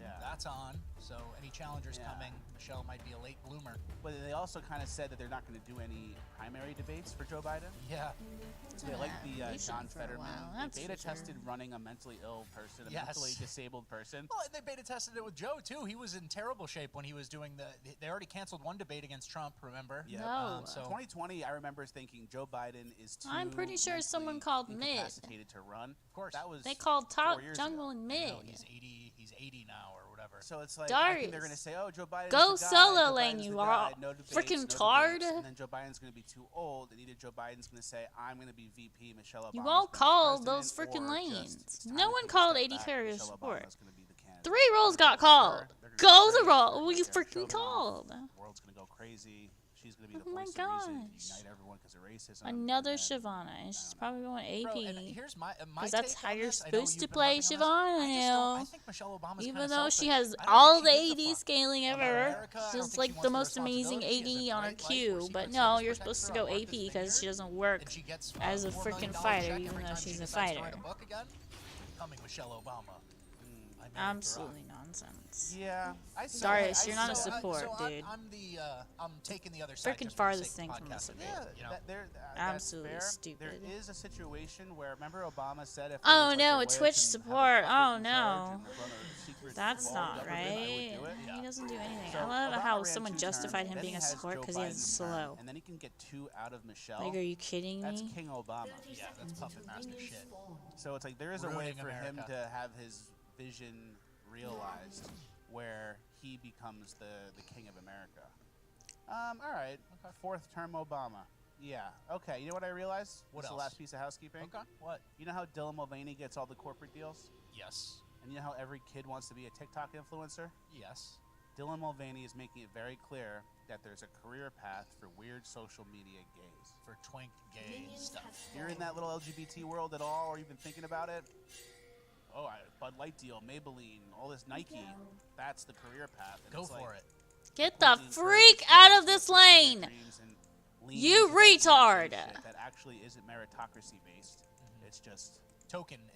Yeah. that's on. So any challengers Yeah. coming, Michelle might be a late bloomer. But they also kind of said that they're not going to do any primary debates for Joe Biden. Yeah. They like the we John should for a Fetterman. while, They that's beta for sure. tested running a mentally ill person, a Yes. mentally disabled person. Well, and they beta tested it with Joe too. He was in terrible shape when he was doing They already canceled one debate against Trump. Remember? Yeah. No. So 2020, I remember thinking Joe Biden is too. I'm pretty sure someone mentally called mid. incapacitated to run. Of course. That was. They called 4 top years Jungle ago. and I mid. know, he's 80. He's 80 now or whatever. So it's like I think they're Darius, gonna say, "Oh, Joe Biden, go the guy, solo Joe lane, Biden's you the are guy, no debates, freaking no tard." debates." And then Joe Biden's gonna be too old, and either Joe Biden's gonna say, "I'm gonna be VP," Michelle Obama. You all called those freaking lanes. No one called 80 carrier support. 3 roles got called. Go the roll. We freaking called. The world's gonna go crazy. She's gonna be the Oh my voice of reason to gosh. unite everyone because of racism. Another and then- Shyvana, and she's probably going Bro, AP. and here's my Because that's take how on you're this. I know supposed you've to been play harping on Shyvana this. now. I think Michelle Obama's Even kinda though she selfish. has I don't all think the she gives a AD fuck scaling about ever. America. I don't She's think like she the wants most the amazing responsibility. She has AD a on her great life queue. where she But puts no, service you're protects supposed to her, go worked AP this because she vineyard, doesn't work and she gets, as a $4 freaking million fighter, check even every though time she she's a decides to fighter. write a book again. Coming Michelle Obama. Absolutely nonsense. Yeah, Darius, you're not a support, so dude. I'm taking the other side. Freaking just for the farthest sake thing of from podcast the today, support. you know? That's Absolutely fair. stupid. There is a situation where, remember, Obama said if Oh there was, no, like, a witch Twitch and have a support. puppet Oh in charge no. and run a secret That's small not government, I would right. do it. He doesn't do anything. So I love Obama how ran someone 2 justified terms, him then being he a has support Joe because he has Biden's term, slow. and then he can get 2 out of Michelle. Like, are you kidding That's me? King Obama. Yeah, that's puppet master shit. So it's like there is a way Ruining for him America. to have his vision realized, where he becomes the king of America. All right, 4th term Obama. Yeah. Okay. You know what I realized? What This is else? the last piece of housekeeping. Okay. What? You know how Dylan Mulvaney gets all the corporate deals? Yes. And you know how every kid wants to be a TikTok influencer? Yes. Dylan Mulvaney is making it very clear that there's a career path for weird social media gays. For twink gay stuff. You're in that little LGBT world at all, or you've been thinking about it? Oh, Bud Light deal, Maybelline, all this Nike. That's the career path. And Go it's for like, it. Get the freak out of this lane! You retard! That actually isn't meritocracy based. It's just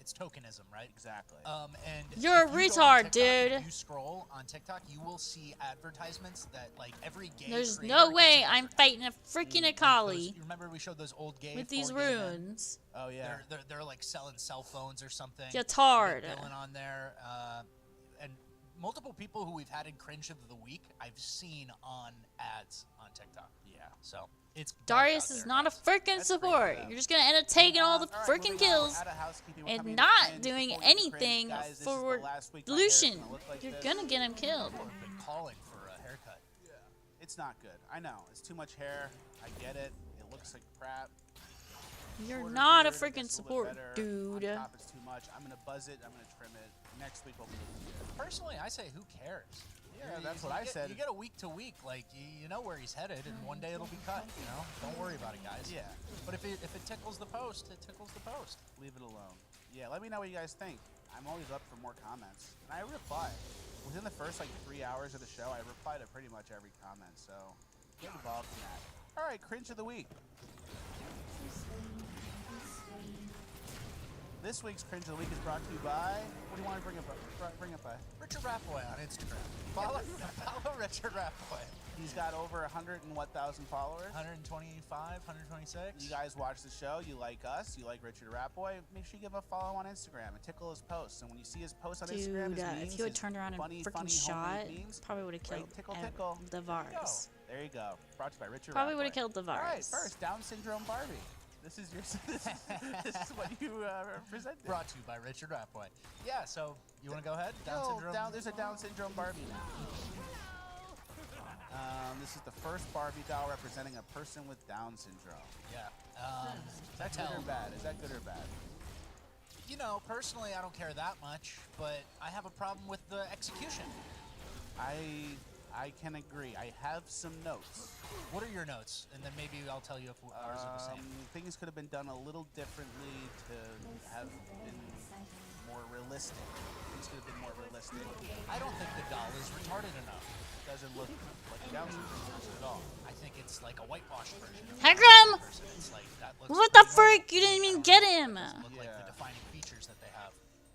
It's tokenism, right? Exactly. And You're if a you go on retard, TikTok, dude. If you scroll on TikTok, you will see advertisements that like every gay. There's creator no gets way an I'm fighting a freaking Akali You remember we showed those old gay with these 4 gay men? runes. Oh yeah. They're like selling cell phones or something. You're tard. Dylan on there, and multiple people who we've had in cringe of the week, I've seen on ads on TikTok. Yeah. So it's Darius is not a freaking support. You're just gonna end up taking all the freaking kills and not doing anything for Lucian. You're gonna get him killed. People have been calling for a haircut. It's not good. I know. It's too much hair. I get it. It looks like crap. You're Shorter not a beard, freaking that's a support, little bit dude. better. On top, it's too much. I'm gonna buzz it. I'm gonna trim it. Next week will be good. Personally, I say who cares? Yeah, that's what I said. You get a week to week, like you know where he's headed, and one day it'll be cut. You know, don't worry about it, guys. Yeah. But if it tickles the post, it tickles the post. Leave it alone. Yeah, let me know what you guys think. I'm always up for more comments, and I reply. Within the first like 3 hours of the show, I reply to pretty much every comment. So get involved in that. All right, cringe of the week. This week's cringe of the week is brought to you by. What do you want to bring up by? Richard Rathboy on Instagram. Follow Richard Rathboy. He's got over 100,000 followers. 125, 126. You guys watch the show. You like us. You like Richard Ratboy. Make sure you give him a follow on Instagram and tickle his posts. And when you see his posts on Instagram, his memes, if he would his turned around and funny, freaking funny shot, homemade memes, probably would have killed tickle. the Vars. There you go. Brought to you by Richard Probably Ratboy. would have killed the Vars. All right, first, Down syndrome Barbie. This is your. This is what you represented. Brought to you by Richard Ratboy. Yeah. So you want to go ahead? Down syndrome. There's a Down syndrome Barbie now. This is the first Barbie doll representing a person with Down syndrome. Yeah. Is that good or bad? Is that good or bad? You know, personally, I don't care that much, but I have a problem with the execution. I can agree. I have some notes. What are your notes? And then maybe I'll tell you if ours are the same. Things could have been done a little differently to have been more realistic. Things could have been more realistic. I don't think the doll is retarded enough. It doesn't look like a Down syndrome person at all. I think it's like a whitewashed version. Heckram! It's like, that looks What the pretty frick? You didn't even get him! Doesn't look like the defining features that they have.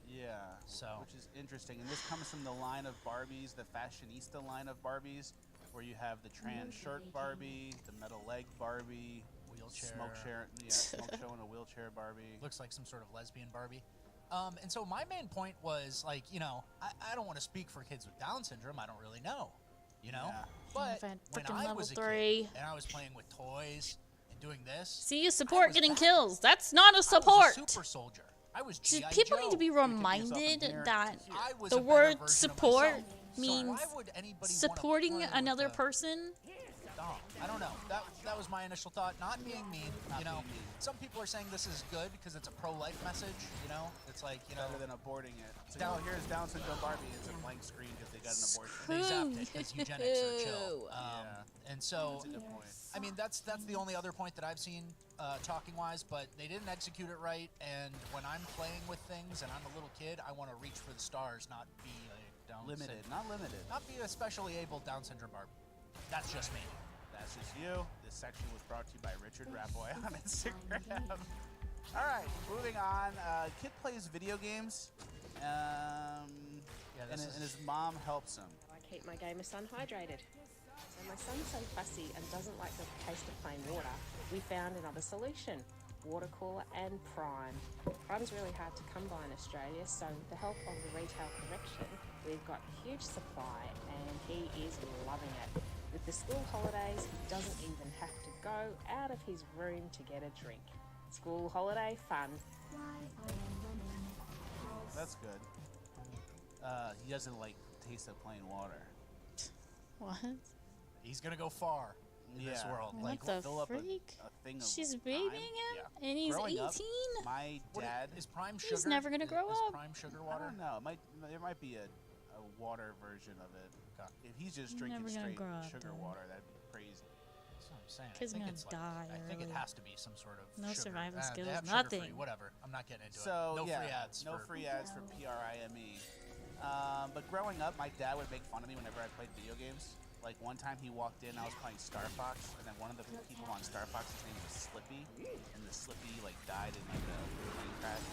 Yeah. So. Which is interesting. And this comes from the line of Barbies, the fashionista line of Barbies, where you have the trans shirt Barbie, the metal leg Barbie, wheelchair, smoke show in a wheelchair Barbie. Looks like some sort of lesbian Barbie. And so my main point was, like, you know, I don't want to speak for kids with Down syndrome. I don't really know, you know? Yeah. But when I level was a 3. kid and I was playing with toys and doing this. See, you support getting kills. That's not a support. I was a super soldier. I was G.I. People Joe. need to be reminded that I was the a better word version of support myself. So means why would anybody supporting wanna play another with person. I don't know. That was my initial thought. Not being mean, you know. Some people are saying this is good because it's a pro-life message. You know, it's like, you know, better than aborting it. So here's Down syndrome Barbie. It's a blank screen because they got an abortion. They zapped it because eugenics are chill. And so, That's a good point. I mean, that's the only other point that I've seen talking-wise, but they didn't execute it right. And when I'm playing with things and I'm a little kid, I want to reach for the stars, not be a Down Limited, syndrome. not limited. Not be a specially able Down syndrome Barbie. That's just me. That's just you. This section was brought to you by Richard Ratboy on Instagram. All right, moving on. Kid plays video games, and his mom helps him. I keep my gamer son hydrated. So my son's so fussy and doesn't like the taste of plain water. We found another solution. Water cooler and Prime. Prime's really hard to come by in Australia, so with the help of the retail collection, we've got a huge supply and he is loving it. With the school holidays, he doesn't even have to go out of his room to get a drink. School holiday fun. That's good. He doesn't like taste of plain water. What? He's gonna go far in this world. What Like, the fill up freak? A thing of She's babying him, and he's Growing 18. up, my dad is Prime sugar. He's never gonna grow is up. Prime sugar I water. don't know. There might be a water version of it. If he's just drinking Never gonna straight grow up, sugar dude. water, that'd be crazy. That's what I'm saying. Kid's I think gonna it's die I think it early. has to be some sort of No sugar. survival They skills, have nothing. sugar-free, whatever. I'm not getting into So it. No yeah, free ads. no for free ads for PRIME. But growing up, my dad would make fun of me whenever I played video games. Like one time he walked in, I was playing Star Fox, and then one of the people on Star Fox, his name was Slippy, and the Slippy like died in like a plane crash,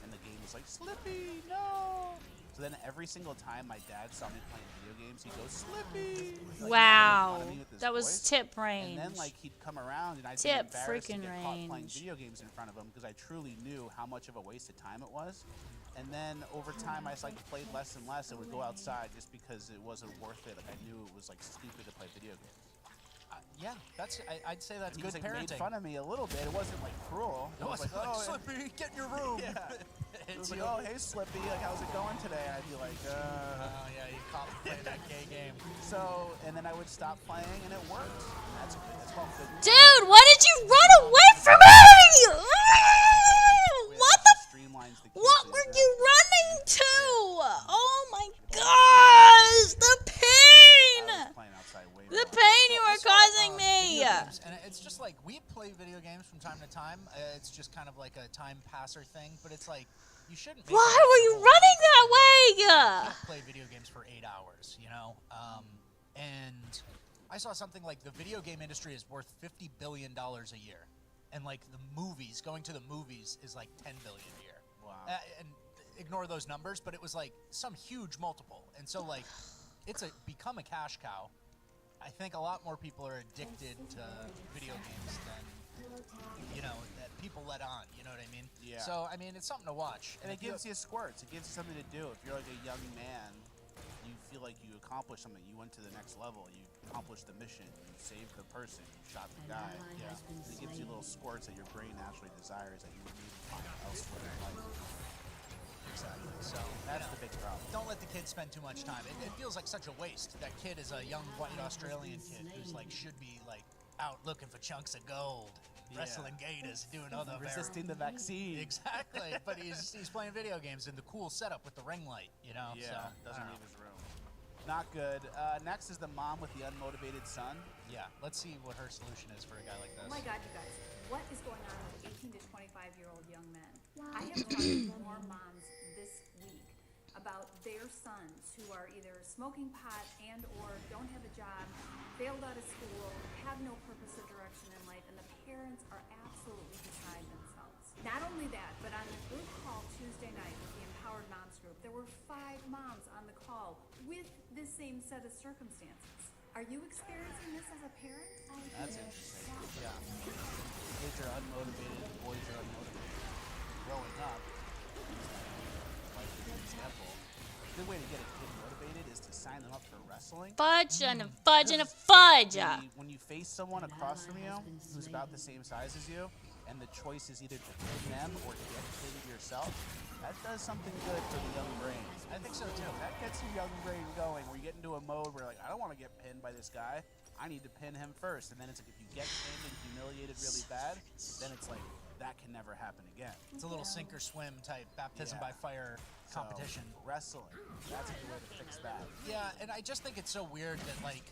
and the game was like, Slippy, no! So then every single time my dad saw me playing video games, he'd go, Slippy! Like, Wow, he'd make fun of me with his that was voice. tip range. And then like he'd come around and I'd Tip be embarrassed to freaking get caught playing range. video games in front of him because I truly knew how much of a waste of time it was. And then over time, I just like played less and less and would go outside just because it wasn't worth it. Like I knew it was like stupid to play video games. Yeah, I'd say that's He good was, like, parenting. made fun of me a little bit. It wasn't like cruel. It was like, oh, Slippy, get in your room. Yeah. It was like, oh, hey, Slippy, like, how's it going today? And I'd be like, Oh yeah, you caught me playing that gay game. So, and then I would stop playing, and it worked. And that's good. That's called good. Dude, why did you run away from me? What the? What were you running to? Oh my gosh, the pain! The pain you are causing me. Video games, and it's just like we play video games from time to time. It's just kind of like a time passer thing, but it's like you shouldn't. Make Why it were you running that way? You can't play video games for 8 hours, you know. And I saw something like the video game industry is worth $50 billion a year, and like the movies, going to the movies is like $10 billion a year. Wow. And ignore those numbers, but it was like some huge multiple, and so like it's become a cash cow. I think a lot more people are addicted to video games than, you know, that people let on. You know what I mean? Yeah. So, I mean, it's something to watch. And it gives you squirts. It gives you something to do. If you're like a young man, you feel like you accomplished something. You went to the next level. You accomplished the mission. You saved the person. You shot the guy. Yeah. It gives you little squirts that your brain naturally desires that you would need to find elsewhere in life. Exactly. So that's the big problem. Don't let the kids spend too much time. It feels like such a waste. That kid is a young white Australian kid who's like should be like out looking for chunks of gold, wrestling gators, doing other resisting the vaccine. Exactly. But he's playing video games in the cool setup with the ring light. You know. Yeah. So, Doesn't leave his room. Not good. Next is the mom with the unmotivated son. Yeah. Let's see what her solution is for a guy like this. Oh my God, you guys! What is going on with 18 to 25-year-old young men? I have talked to more moms this week about their sons who are either smoking pot and or don't have a job, failed out of school, have no purpose or direction in life, and the parents are absolutely beside themselves. Not only that, but on the group call Tuesday night with the Empowered Moms group, there were 5 moms on the call with the same set of circumstances. Are you experiencing this as a parent? That's interesting. Yeah. Kids are unmotivated, boys are unmotivated. Growing up, like an example, a good way to get a kid motivated is to sign them up for wrestling. Fudge and a fudge and a fudge. When you face someone across from you who's about the same size as you, and the choice is either to pin them or to get pinned yourself, that does something good for the young brain. I think so too. That gets your young brain going, where you get into a mode where like, I don't want to get pinned by this guy. I need to pin him first. And then it's like, if you get pinned and humiliated really bad, then it's like, that can never happen again. It's a little sink or swim type baptism by fire competition. So, wrestling. That's a good way to fix that. Yeah, and I just think it's so weird that, like,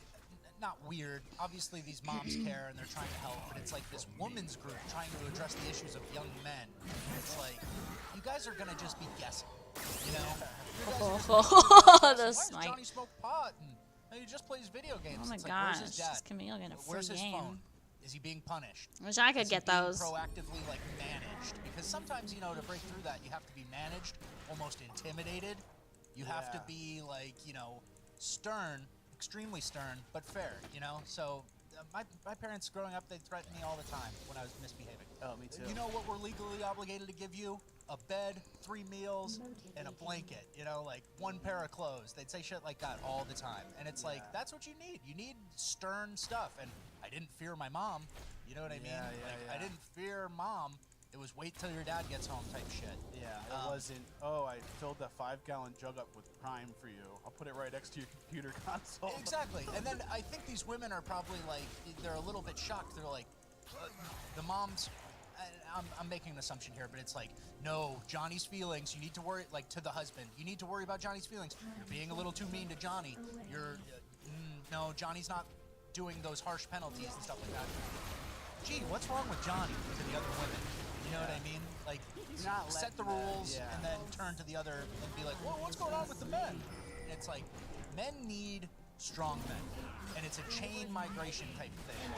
not weird. Obviously, these moms care and they're trying to help, but it's like this women's group trying to address the issues of young men. It's like, you guys are gonna just be guessing, you know? The Why does Johnny smoke pot? And he just plays video games. Oh my it's gosh, like, where's his dad? is Camille getting a free Where's his game? phone? Is he being punished? Wish I could get those. Proactively, like, managed? Because sometimes, you know, to break through that, you have to be managed, almost intimidated. You have to be, like, you know, stern, extremely stern, but fair, you know? So, my parents growing up, they threatened me all the time when I was misbehaving. Oh, me too. You know what we're legally obligated to give you? A bed, 3 meals, and a blanket, you know, like 1 pair of clothes. They'd say shit like that all the time. And it's like, that's what you need. You need stern stuff. And I didn't fear my mom. You know what I mean? I didn't fear mom. It was wait till your dad gets home type shit. Yeah, it wasn't, oh, I filled the 5-gallon jug up with Prime for you. I'll put it right next to your computer console. Exactly. And then I think these women are probably like, they're a little bit shocked. They're like, the moms, I'm making an assumption here, but it's like, no, Johnny's feelings, you need to worry, like to the husband, you need to worry about Johnny's feelings. You're being a little too mean to Johnny. No, Johnny's not doing those harsh penalties and stuff like that. Gee, what's wrong with Johnny to the other women? You know what I mean? Like, set the rules and then turn to the other and be like, well, what's going on with the men? And it's like, men need strong men. And it's a chain migration type thing.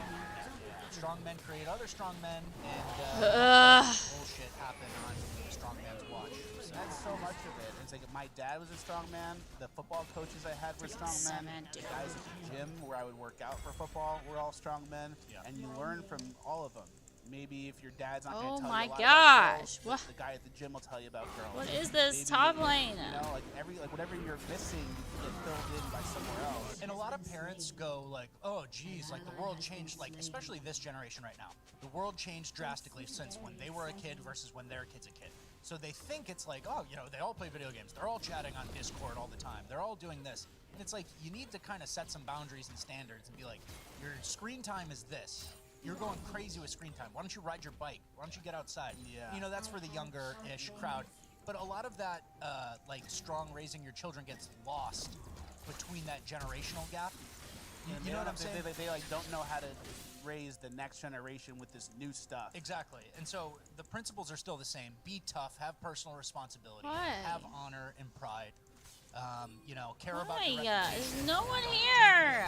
Strong men create other strong men, and bullshit happen on strong men's watch. So that's so much of it. It's like my dad was a strong man. The football coaches I had were strong men. The guys at the gym where I would work out for football were all strong men. And you learn from all of them. Maybe if your dad's not going to tell you a lot about girls, the guy at the gym will tell you about girls. What is this Maybe, top lane? You know, like whatever you're missing, you get filled in by somewhere else. And a lot of parents go like, oh, geez, like the world changed, like especially this generation right now. The world changed drastically since when they were a kid versus when their kid's a kid. So they think it's like, oh, you know, they all play video games. They're all chatting on Discord all the time. They're all doing this. And it's like, you need to kind of set some boundaries and standards and be like, your screen time is this. You're going crazy with screen time. Why don't you ride your bike? Why don't you get outside? Yeah. You know, that's for the younger-ish crowd. But a lot of that, like, strong raising your children gets lost between that generational gap. You know what I'm saying? They like, don't know how to raise the next generation with this new stuff. Exactly. And so the principles are still the same. Be tough. Have personal responsibility. What? Have honor and pride. You know, care about Hi, your reputation. there's no one here.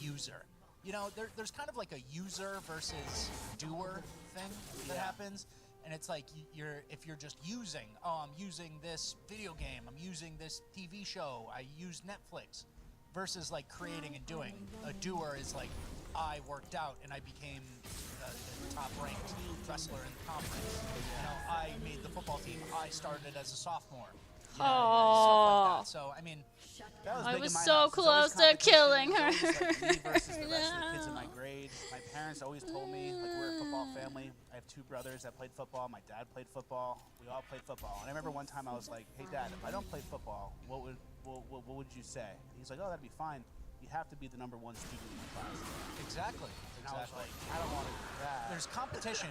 User. You know, there's kind of like a user versus doer thing that happens. And it's like, if you're just using, oh, I'm using this video game, I'm using this TV show, I use Netflix. versus like creating and doing. A doer is like, I worked out and I became the top-ranked wrestler in the conference. You know, I made the football team. I started as a sophomore. Stuff like that. So, I mean, I was so close to killing her. Like me versus the rest of the kids in my grade. My parents always told me, like, we're a football family. I have 2 brothers that played football. My dad played football. We all played football. And I remember one time I was like, hey, Dad, if I don't play football, what would you say? He's like, oh, that'd be fine. You have to be the #1 student in the class. Exactly. And I was like, I don't want to do that. There's competition,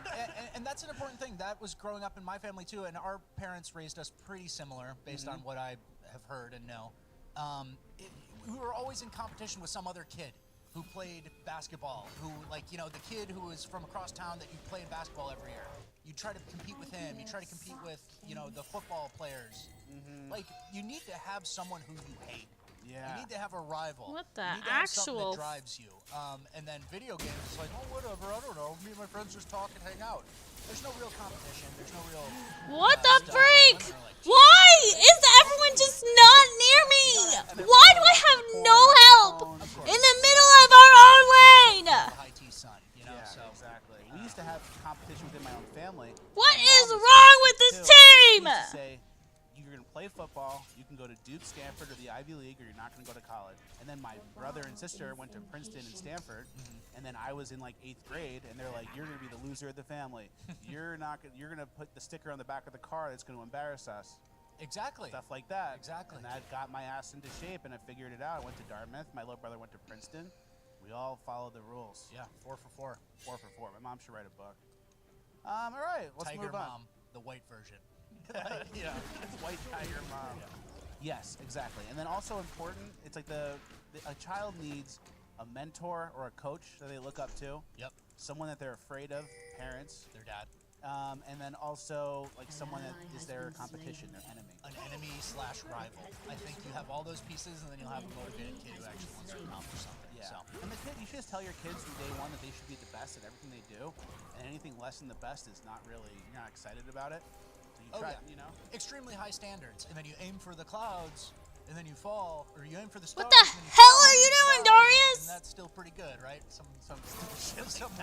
and that's an important thing. That was growing up in my family too, and our parents raised us pretty similar based on what I have heard and know. We were always in competition with some other kid who played basketball, who, like, you know, the kid who was from across town that you played basketball every year. You try to compete with him. You try to compete with, you know, the football players. Like, you need to have someone who you hate. Yeah. You need to have a rival. What the you need to have something actual? that drives you. And then video games is like, oh, whatever, I don't know. Me and my friends just talk and hang out. There's no real competition. There's no real. What the freak? Why is everyone just not near me? Why do I have no help in the middle of our own lane? High T son, you know. Yeah, exactly. We used to have competition within my own family. What is wrong with this team? We used to say, you're going to play football, you can go to Duke, Stanford, or the Ivy League, or you're not going to go to college. And then my brother and sister went to Princeton and Stanford, and then I was in like 8th grade, and they're like, you're going to be the loser of the family. You're going to put the sticker on the back of the car that's going to embarrass us. Exactly. Stuff like that. Exactly. And that got my ass into shape, and I figured it out. I went to Dartmouth. My little brother went to Princeton. We all followed the rules. Yeah, 4 for 4. 4 for 4. My mom should write a book. All right, let's Tiger move on. Mom, the white version. Yeah, White Tiger Mom. Yeah. Yes, exactly. And then also important, it's like a child needs a mentor or a coach that they look up to. Yep. Someone that they're afraid of, parents. Their dad. And then also like someone that is their competition, their enemy. An enemy / rival. I think you have all those pieces, and then you'll have a motivated kid who actually wants to accomplish something. Yeah. So. And the kid, you should just tell your kids from day one that they should be the best at everything they do, and anything less than the best is not really, you're not excited about it. So you try, you know. Extremely high standards, and then you aim for the clouds, and then you fall, or you aim for the stars. What the hell are you doing, Darius? And that's still pretty good, right? Some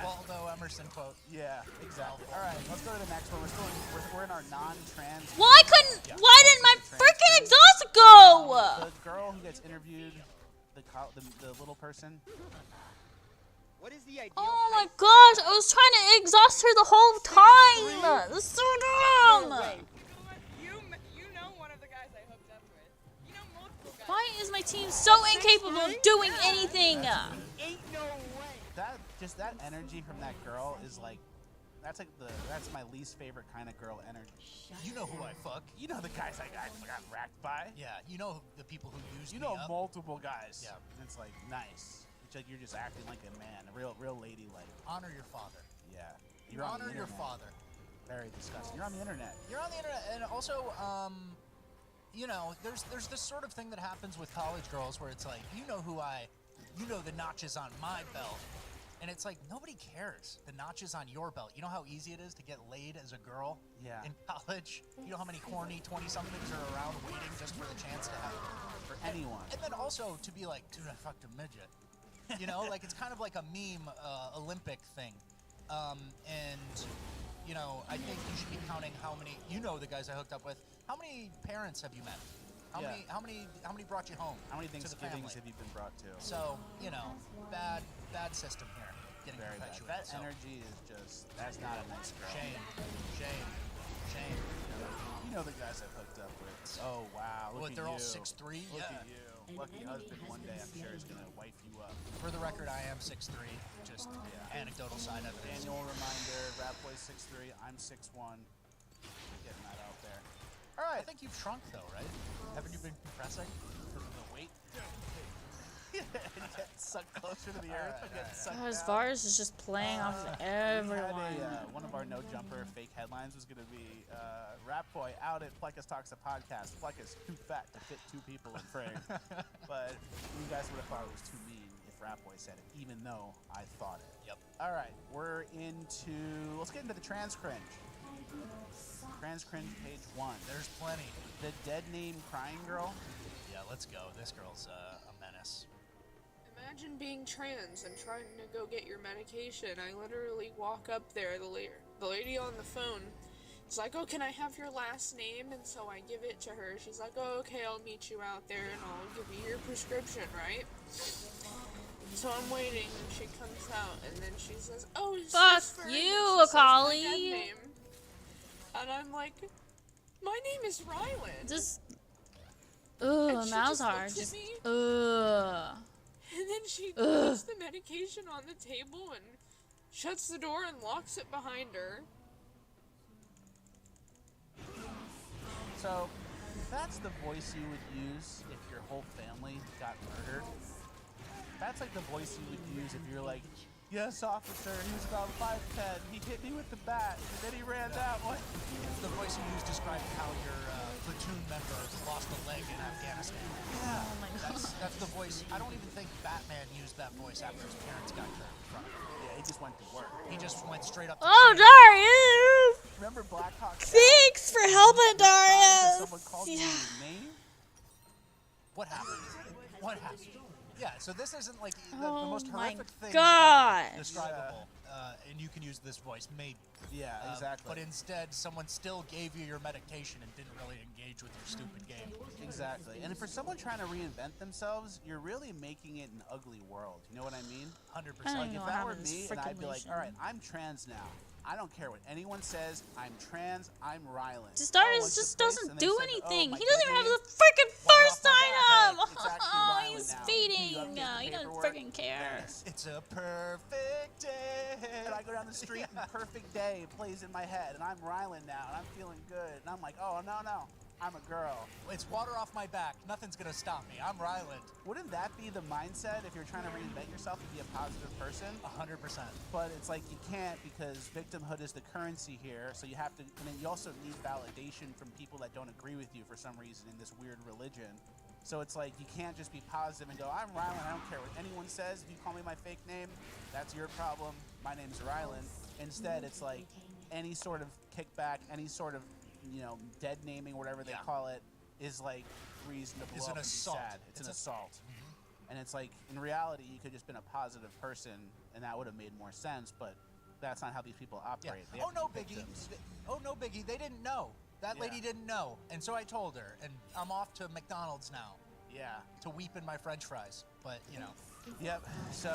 Waldo Emerson quote. Yeah, exactly. All right, let's go to the next one. We're in our non-trans. Why didn't my freaking exhaust go? The girl who gets interviewed, the little person. What is the idea? Oh my gosh, I was trying to exhaust her the whole time. That's so dumb. No way. You know one of the guys I hooked up with. You know multiple guys. Why is my team so incapable of doing anything? Ain't no way. That energy from that girl is like, that's my least favorite kind of girl energy. You know who I fuck. You know the guys I got racked by. Yeah, you know the people who use me You know up. multiple guys. Yeah. And it's like nice. It's like you're just acting like a man, a real lady like. Honor your father. Yeah. You honor your father. Very disgusting. You're on the internet. You're on the internet, and also, you know, there's this sort of thing that happens with college girls where it's like, you know the notches on my belt. And it's like, nobody cares. The notches on your belt. You know how easy it is to get laid as a girl in college? You know how many corny 20-somethings are around waiting just for the chance to have for anyone. And then also to be like, dude, I fucked a midget. You know, like it's kind of like a meme Olympic thing. And, you know, I think you should be counting how many, you know the guys I hooked up with. How many parents have you met? How many brought you home? How many to the Thanksgivings family? have you been brought to? So, you know, bad system here. Getting Very bad. perpetuated. That energy is just, that's not a nice girl. Shame. You know the guys I've hooked up with. Oh, wow. Look at they're you. all 6'3"? Look Yeah. at you. Lucky husband one day, I'm sure, is going to wife you up. For the record, I am 6'3". Just anecdotal side evidence. Annual reminder, Rap Boy's 6'3", I'm 6'1". Getting that out there. All right. I think you've shrunk, though, right? Haven't you been compressing because of the weight? Get sucked closer to the earth. Gosh, Vars is just playing off of everyone. One of our no jumper fake headlines was going to be Rap Boy out at Plekas Talks the podcast. Plekas too fat to fit 2 people in frame. But you guys would have thought it was too mean if Rap Boy said it, even though I thought it. Yep. All right, let's get into the trans cringe. Trans cringe page 1. There's plenty. The dead name crying girl. Yeah, let's go. This girl's a menace. Yes. Imagine being trans and trying to go get your medication. I literally walk up there, the lady on the phone is like, oh, can I have your last name? And so I give it to her. She's like, oh, okay, I'll meet you out there and I'll give you your prescription, right? So I'm waiting and she comes out and then she says, oh, Fuck sister, you, and she says my Akali. dead name. And I'm like, my name is Rylan. Just, And she mouse just hard. looks at Just, me, ugh. and then she puts the medication on the table and shuts the door and locks it behind her. So, that's the voice you would use if your whole family got murdered. That's like the voice you would use if you're like, yes, officer, he was about 5'10", he hit me with the bat, and then he ran that way. It's the voice you use describing how your platoon member lost a leg in Afghanistan. Yeah. Oh my god. That's the voice. I don't even think Batman used that voice after his parents got killed in front of him. Yeah, he just went to work. He just went straight up to Oh, Darius! Remember Black Hawk? Thanks for helping, Darius! Someone called you your name? What happened? What happened? Yeah, so this isn't like the most my horrific thing gosh. describable, and you can use this voice, maybe. Yeah, exactly. But instead, someone still gave you your medication and didn't really engage with your stupid game. Exactly. And for someone trying to reinvent themselves, you're really making it an ugly world. You know what I mean? 100%. Like, if that were me, and I'd be like, all right, I'm trans now. I don't care what anyone says. I'm trans. I'm Rylan. Darius just doesn't do anything. He doesn't even have the freaking first item. Oh, he's feeding. He doesn't freaking care. It's a perfect day. And I go down the street and perfect day plays in my head. And I'm Rylan now. And I'm feeling good. And I'm like, oh, no. I'm a girl. It's water off my back. Nothing's gonna stop me. I'm Ryland. Wouldn't that be the mindset if you're trying to reinvent yourself and be a positive person? 100%. But it's like you can't because victimhood is the currency here. So you have to, and then you also need validation from people that don't agree with you for some reason in this weird religion. So it's like you can't just be positive and go, I'm Rylan. I don't care what anyone says. If you call me my fake name, that's your problem. My name's Rylan. Instead, it's like any sort of kickback, any sort of dead naming, whatever they call it, is like reason to blow It's up an and be assault. sad. It's an assault. And it's like, in reality, you could just been a positive person, and that would have made more sense, but that's not how these people operate. They Oh, have no, to be Biggie. victims. Oh, no, Biggie. They didn't know. That lady didn't know. And so I told her, and I'm off to McDonald's now. Yeah. To weep in my french fries. But, Yep. So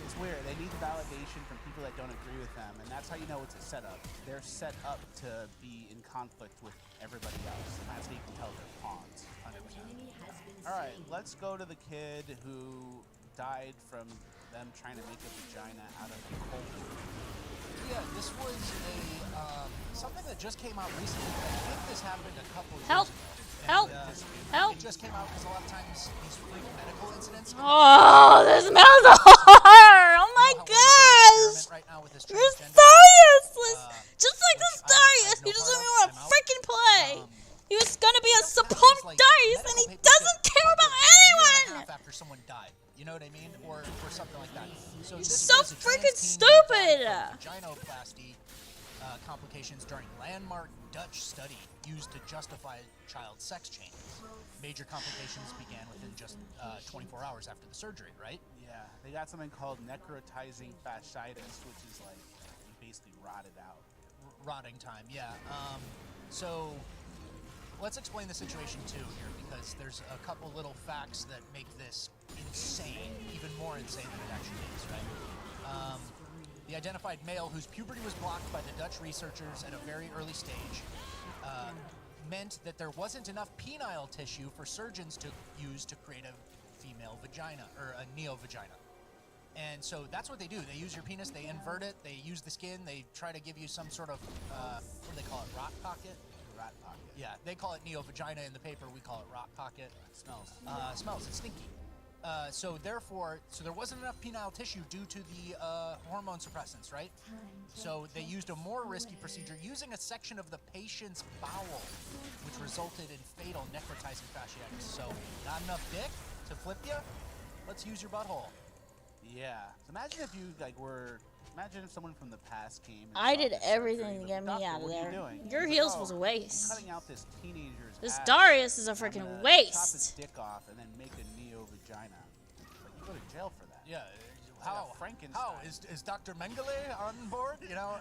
it's weird. They need validation from people that don't agree with them, and that's how you know it's a setup. They're set up to be in conflict with everybody else, and that's how you can tell they're pawns. 100%. All right, let's go to the kid who died from them trying to make a vagina out of coal. Yeah, this was something that just came out recently. I think this happened a couple years Help. ago. Help! Help! It just came out because a lot of times these freak medical incidents. Oh, this smells hard! Oh my gosh! Right now with this You're so useless! Just like this Darius, he doesn't even want to freaking play! He was gonna be a support Darius and he doesn't care about anyone! After someone died. You know what I mean? Or something like that. So He's this so was a freaking trans teen stupid! who died from vaginoplasty complications during landmark Dutch study used to justify child sex changes. Major complications began within just 24 hours after the surgery, right? Yeah, they got something called necrotizing fasciitis, which is like you basically rotted out. Rotting time, yeah. So let's explain the situation too here, because there's a couple little facts that make this insane, even more insane than it actually is, right? The identified male whose puberty was blocked by the Dutch researchers at a very early stage meant that there wasn't enough penile tissue for surgeons to use to create a female vagina, or a neo-vagina. And so that's what they do. They use your penis, they invert it, they use the skin, they try to give you some sort of, what do they call it, rock pocket? Rat pocket. Yeah, they call it neo-vagina in the paper, we call it rock pocket. It smells. Smells, it's stinky. So therefore, there wasn't enough penile tissue due to the hormone suppressants, right? So they used a more risky procedure using a section of the patient's bowel, which resulted in fatal necrotizing fasciitis. So not enough dick to flip you? Let's use your butthole. Yeah. So imagine if you imagine if someone from the past came. And I saw did this everything surgery, to but, get me "Doctor, out of what are you there. doing?" Your He's heels like, was a "Oh, waste. I'm cutting out this teenager's This ass. Darius is a I'm freaking gonna waste. Chop his dick off and then make a neo vagina. go to jail for that. Yeah. It's How? like a Frankenstein. How is Dr. Mengele on board? You know,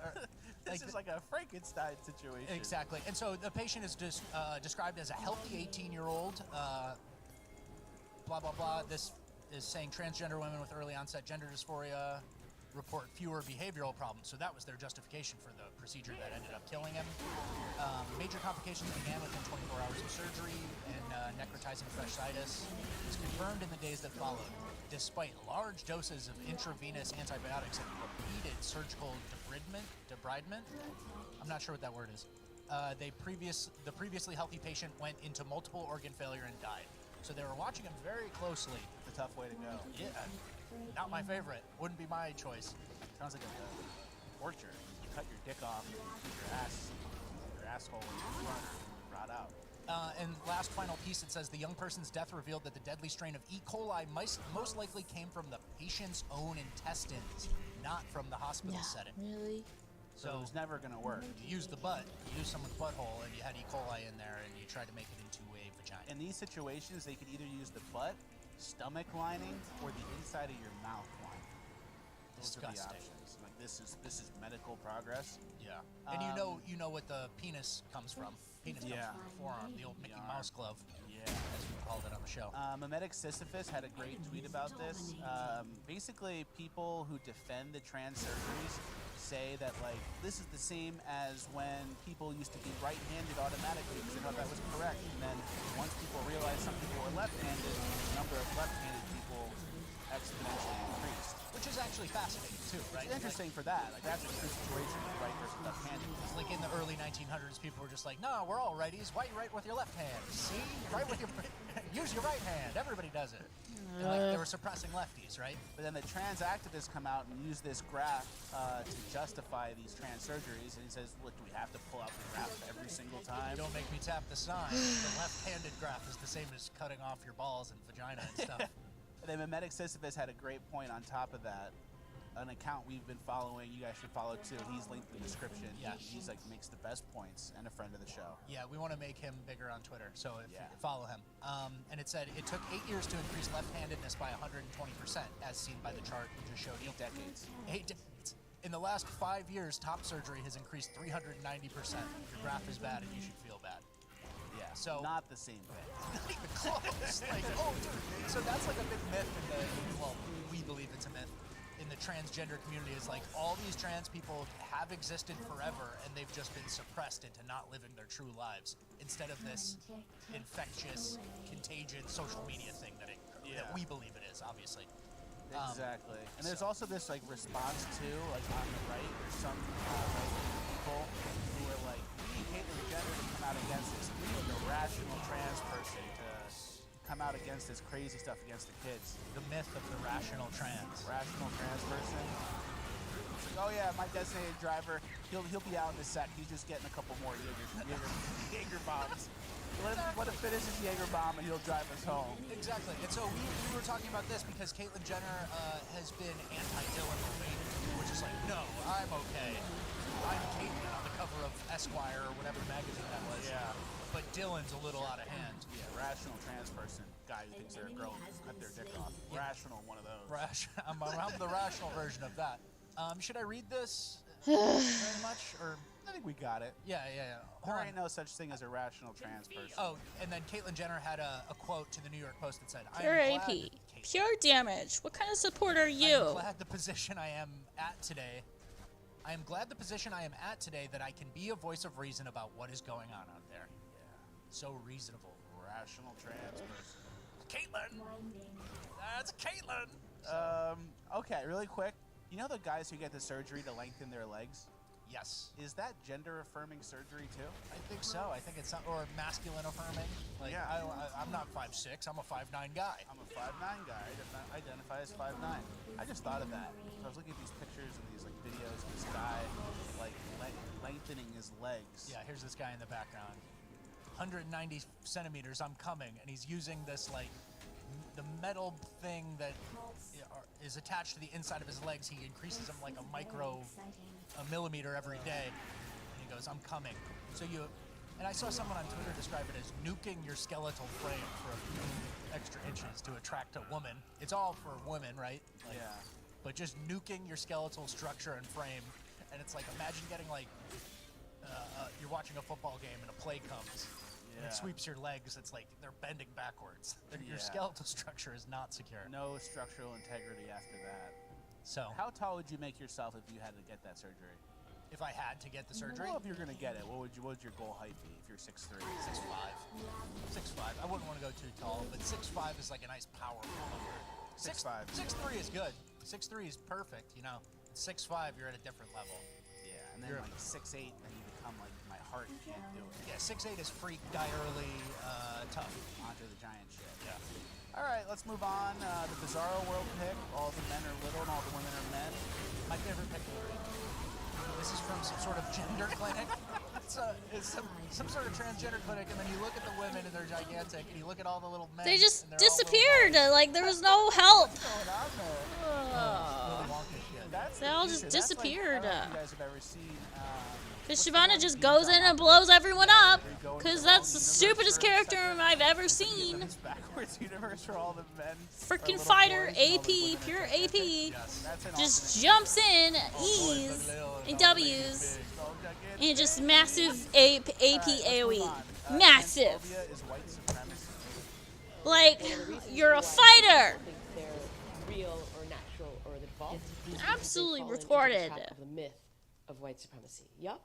This is like a Frankenstein situation. Exactly. And so the patient is just described as a healthy 18-year-old. Blah blah blah. This is saying transgender women with early onset gender dysphoria report fewer behavioral problems. So that was their justification for the procedure that ended up killing him. Major complications began within 24 hours of surgery, and necrotizing fasciitis was confirmed in the days that followed, despite large doses of intravenous antibiotics and repeated surgical debridement. I'm not sure what that word is. The previously healthy patient went into multiple organ failure and died. So they were watching him very closely. It's a tough way to go. Yeah, not my favorite. Wouldn't be my choice. Sounds like a torture. You cut your dick off, your asshole in the front, rot out. And last final piece, it says the young person's death revealed that the deadly strain of E. coli most likely came from the patient's own intestines, not from the hospital setting. Really? So it was never going to work. You use the butt, you use someone's butthole, and you had E. coli in there, and you tried to make it into a vagina. In these situations, they could either use the butt, stomach lining, or the inside of your mouth lining. Those are the options. Like this is medical progress. Yeah. And you know what the penis comes from. Penis comes from the forearm, the old Mickey Mouse glove. Yeah. As we called it on the show. Memetic Sisyphus had a great tweet about this. Basically, people who defend the trans surgeries say that, like, this is the same as when people used to be right-handed automatically because they thought that was correct. And then once people realized some people were left-handed, the number of left-handed people exponentially increased. Which is actually fascinating, too, right? It's interesting for that. Like, that's a true situation with right versus left-handed. Like, in the early 1900s, people were just like, no, we're all righties. Why you write with your left hand? See? Write with your... Use your right hand. Everybody does it. And, like, they were suppressing lefties, right? But then the trans activists come out and use this graph to justify these trans surgeries. And he says, look, do we have to pull out the graph every single time? Don't make me tap the sign. The left-handed graph is the same as cutting off your balls and vagina and stuff. And then Memetic Sisyphus had a great point on top of that. An account we've been following, you guys should follow too. He's linked in the description. Yeah. He's like makes the best points and a friend of the show. Yeah, we want to make him bigger on Twitter, so follow him. And it said it took 8 years to increase left-handedness by 120%, as seen by the chart we just showed you. 8 decades. 8 decades. In the last 5 years, top surgery has increased 390%. Your graph is bad, and you should feel bad. Yeah, so not the same thing. Not even close. Like, oh, dude. So that's like a big myth in the, well, we believe it's a myth in the transgender community, is like all these trans people have existed forever and they've just been suppressed into not living their true lives instead of this infectious, contagious social media thing that we believe it is, obviously. Exactly. And there's also this like response too, like on the right, there's some right-wing people who are like, we need Caitlyn Jenner to come out against this. We need a rational trans person to come out against this crazy stuff against the kids. The myth of the rational trans. Rational trans person. It's like, oh yeah, my designated driver, he'll be out in a sec. He's just getting a couple more Jaeger bombs. Let him finish his Jaeger bomb and he'll drive us home. Exactly. And so we were talking about this because Caitlyn Jenner has been anti-Dylan related, which is like, no, I'm okay. I'm Caitlyn on the cover of Esquire or whatever magazine that was. Yeah. But Dylan's a little out of hand. Yeah, rational trans person. Guy who thinks they're a girl, cut their dick off. Yeah. Rational, one of those. I'm the rational version of that. Should I read this very much? Or I think we got it. Yeah. There ain't no such thing as a rational trans person. Oh, and then Caitlyn Jenner had a quote to the New York Post that said, Pure AP. Pure damage. What kind of support are you? I'm glad the position I am at today that I can be a voice of reason about what is going on out there. Yeah. So reasonable. Rational trans person. Caitlyn! That's Caitlyn! Okay, really quick. You know the guys who get the surgery to lengthen their legs? Yes. Is that gender-affirming surgery too? I think so. I think it's or masculine-affirming. Like, yeah. I'm not 5'6". I'm a 5'9" guy. I'm a 5'9" guy. I identify as 5'9". I just thought of that. So I was looking at these pictures and these like videos of this guy like lengthening his legs. Yeah, here's this guy in the background. 190 centimeters, I'm coming, and he's using this like the metal thing that is attached to the inside of his legs. He increases them like a millimeter every day, and he goes, I'm coming. So And I saw someone on Twitter describe it as nuking your skeletal frame for a few extra inches to attract a woman. It's all for women, right? Like, yeah. But just nuking your skeletal structure and frame, and it's like, imagine getting like, you're watching a football game and a play comes, and it sweeps your legs. It's like they're bending backwards. Your skeletal structure is not secure. No structural integrity after that. So, how tall would you make yourself if you had to get that surgery? If I had to get the surgery? Well, if you're going to get it, what would your goal height be if you're 6'3"? 6'5". 6'5". I wouldn't want to go too tall, but 6'5" is like a nice powerful number. 6'5". 6'3" is good. 6'3" is perfect, you know. 6'5", you're at a different level. Yeah, and then like 6'8", then you become like, my heart can't do it. Yeah, 6'8" is freak, direly tough. Andre the Giant shit. Yeah. All right, let's move on. The Bizarro World pick. All the men are little and all the women are men. My favorite pick of the week. This is from some sort of gender clinic. It's some sort of transgender clinic, and then you look at the women and they're gigantic, and you look at all the little men. They just disappeared. Like there was no help. What's going on there? They all just disappeared. Like, I don't know if you guys have ever seen. Because Shyvana just goes in and blows everyone up. Because that's the stupidest character I've ever seen. This backwards universe where all the men. Freaking fighter, AP, pure AP. Just jumps in, E's, and W's. And just massive AP AoE. Massive. Like, you're a fighter. Real or natural or the default. Absolutely retarded. The myth of white supremacy. Yup,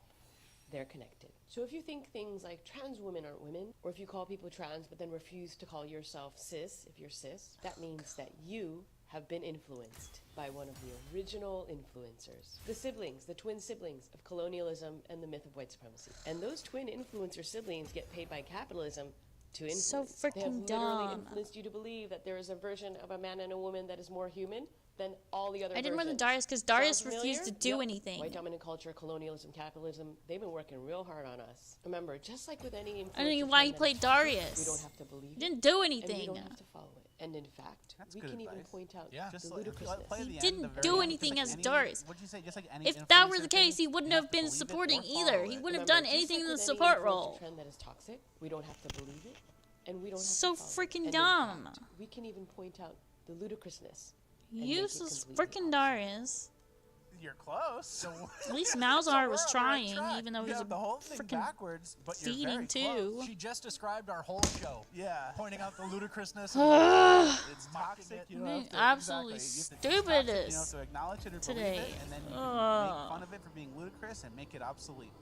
they're connected. So if you think things like trans women aren't women, or if you call people trans but then refuse to call yourself cis if you're cis, that means that you have been influenced by one of the original influencers. The siblings, the twin siblings of colonialism and the myth of white supremacy. And those twin influencer siblings get paid by capitalism to influence. So freaking they have literally dumb. influenced you to believe that there is a version of a man and a woman that is more human than all the other I didn't versions. run the Darius because Darius Sound refused to familiar? do Yep. anything. White dominant culture, colonialism, capitalism, they've been working real hard on us. Remember, just like with any I don't know influencer why trend he that played is toxic, Darius. we don't have to believe He didn't do And we anything. don't have to follow it. And in fact, we can even point out Just the like, ludicrousness. play He the end, didn't the very do end, anything just like as any, Darius. What'd you say? Just like any If that were the influencer case, thing, he wouldn't you have been to believe it supporting or either. follow He it. wouldn't have Remember, done anything in the just like with support any role. influencer trend that is toxic, we don't have to believe it, and we don't have So to follow it. freaking And in dumb. fact, we can even point out the ludicrousness. and make it Useless completely freaking Darius. You're close. At least Malzahar was trying, even though you he's have a the whole thing freaking backwards, but you're feeding very too. She just described our whole show. Yeah. Pointing out the ludicrousness. It's toxic. You don't have to, Absolutely exactly. You have to- it's toxic, You stupidest have to acknowledge it or today. believe it, and then you can Ugh. make fun of it for being ludicrous and make it obsolete.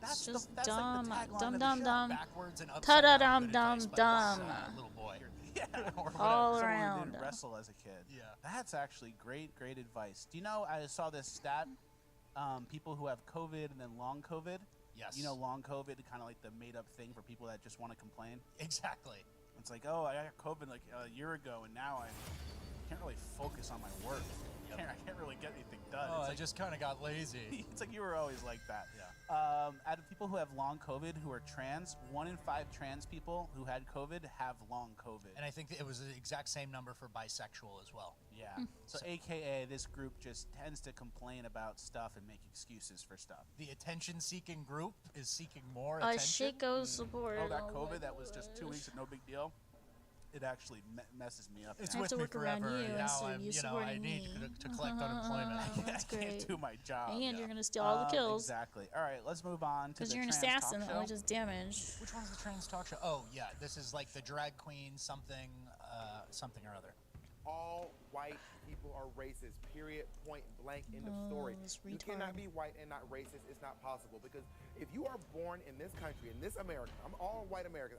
That's Just that's dumb, like the tagline dumb, of dumb, the show. dumb. Backwards and Ta upside da down. dum Good dum advice by dum. this, little boy. Yeah. Or All whatever. around. Someone who didn't wrestle as a kid. Yeah. That's actually great advice. Do you know, I saw this stat, people who have COVID and then long COVID. Yes. You know, long COVID, kind of like the made up thing for people that just want to complain. Exactly. It's like, oh, I got COVID like a year ago, and now I can't really focus on my work. I can't really get anything done. Oh, It's I like, just kind of got lazy. it's like you were always like that. Yeah. Out of people who have long COVID who are trans, 1 in 5 trans people who had COVID have long COVID. And I think it was the exact same number for bisexual as well. Yeah. So AKA, this group just tends to complain about stuff and make excuses for stuff. The attention-seeking group is seeking more attention. Shaco support. Oh, that COVID that was just 2 weeks and no big deal. It actually messes me up. It's I have with to me work around forever. you and now instead of I'm, you you know, I supporting need me. to collect unemployment. That's I great. can't do my job. And you're gonna steal all the kills. Exactly. All right, let's move on to Because the you're an trans assassin talk that show. only does damage. Which one's the trans talk show? Oh, yeah. This is like the drag queen something, something or other. All white people are racist. Period. Point blank. End of story. You cannot be white and not racist. It's not possible, because if you are born in this country, in this America, I'm all white Americans.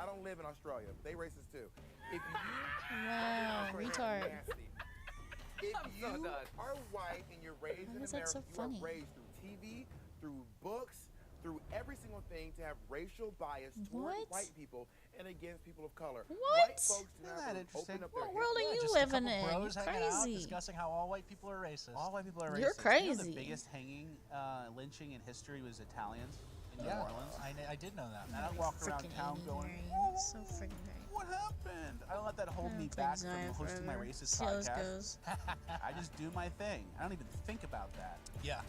I don't live in Australia. They racist too. If you Wow, retard. If you are white and you're raised in is that America, so you funny? are raised through TV, through books, through every single thing to have racial bias toward What? white people and against people of color. What? White folks do Isn't not that open interesting? up their What world are you just living a in? couple bros You're hanging out, crazy. discussing how all white people are racist. All white people are racist. You're You know crazy. the biggest hanging, lynching in history was Italians in Yeah, New Orleans. I did know that. And I walked around Freaking town 80 going, Harry. So freaking great. what happened? I don't let that hold me Play back from Desire hosting my forever. racist See how this podcast. goes. I just do my thing. I don't even think about that. Yeah.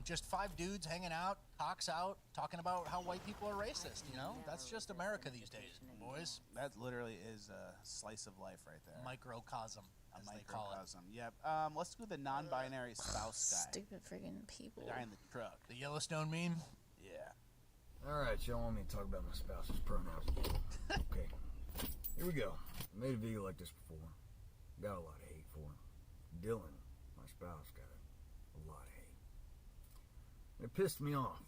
Just 5 dudes hanging out, cocks out, talking about how white people are racist, you know? That's just America these days, boys. That literally is a slice of life right there. Microcosm, as they call it. Yep. Let's do the non-binary spouse guy. Stupid friggin' people. The guy in the truck. The Yellowstone meme? Yeah. Alright, y'all want me to talk about my spouse's pronouns again? Okay. Here we go. I made a video like this before. Got a lot of hate for it. Dylan, my spouse, got a lot of hate. It pissed me off.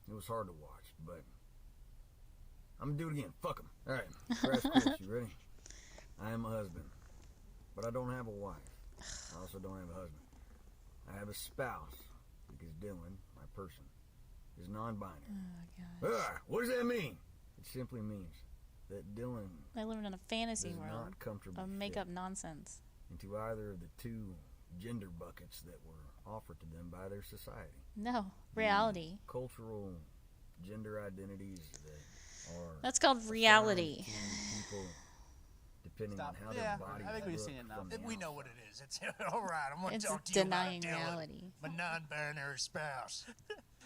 It was hard to watch, but I'm gonna do it again. Fuck him. Alright, crash course, you ready? I am a husband, but I don't have a wife. I also don't have a husband. I have a spouse, because Dylan, my person, is non-binary. Oh, gosh. What does that mean? It simply means that Dylan I live in a fantasy does world not comfortably of make-up nonsense. into either of the 2 gender buckets that were offered to them by their society. No, reality. The cultural gender identities that are That's called reality. people depending on how their bodies I think we've look seen it now. from the We know what it is. It's all right. I'm going to It's talk to you about denying Dylan, reality. my non-binary spouse.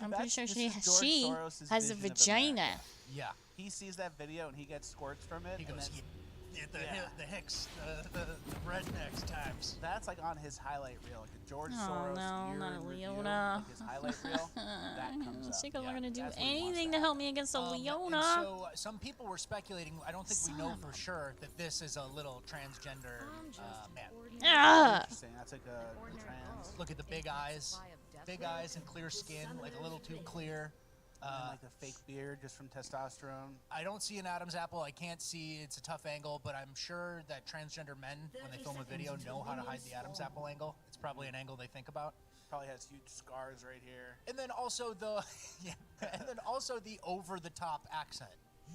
I'm pretty sure This she is George Soros's has a vision of vagina. America. Yeah. He sees that video and he gets squirts from it. He and goes, then- the Hicks, the rednecks times. That's like on his highlight reel, like a George Oh, Soros no, year not in a review, Leona. like his highlight reel. That comes up. She's not gonna do that's what he wants anything to help me against a And Leona. so some people were speculating. I don't think we know for sure that this is a little transgender man. Interesting. That's like a trans. Look at the big eyes and clear skin, like a little too clear. And like a fake beard just from testosterone. I don't see an Adam's apple. I can't see. It's a tough angle, but I'm sure that transgender men, when they film a video, know how to hide the Adam's apple angle. It's probably an angle they think about. Probably has huge scars right here. And then also the, the over-the-top accent.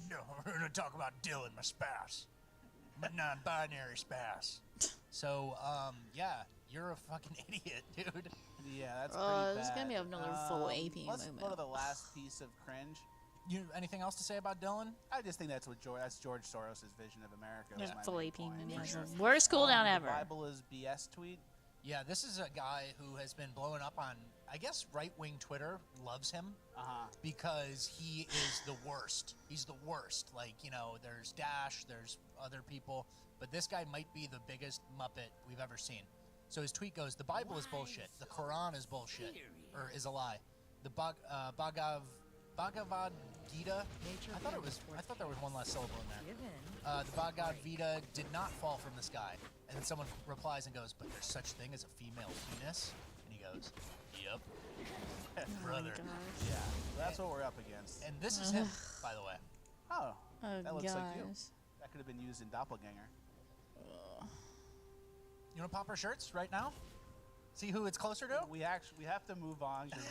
No, we're gonna talk about Dylan, my spouse, my non-binary spouse. So, yeah, you're a fucking idiot, dude. Yeah, that's pretty bad. This is gonna be another full AP Let's moment. go to the last piece of cringe. You anything else to say about Dylan? I just think that's George Soros' vision of America. Yeah, was my full main AP point. moment. Worst cooldown ever. The Bible is BS tweet. Yeah, this is a guy who has been blowing up on, I guess, right-wing Twitter loves him because he is the worst. He's the worst. Like, you know, there's Dash, there's other people, but this guy might be the biggest Muppet we've ever seen. So his tweet goes, the Bible is bullshit. The Quran is bullshit, or is a lie. The Bhagavad Gita, I thought there was one less syllable in there. The Bhagavad Gita did not fall from the sky. And then someone replies and goes, but there's such thing as a female penis? And he goes, yep. Brother. Yeah, that's what we're up against. And this is him, by the way. Oh, that looks like you. gosh. That could have been used in Doppelganger. You want to pop our shirts right now? See who it's closer to? We have to move on because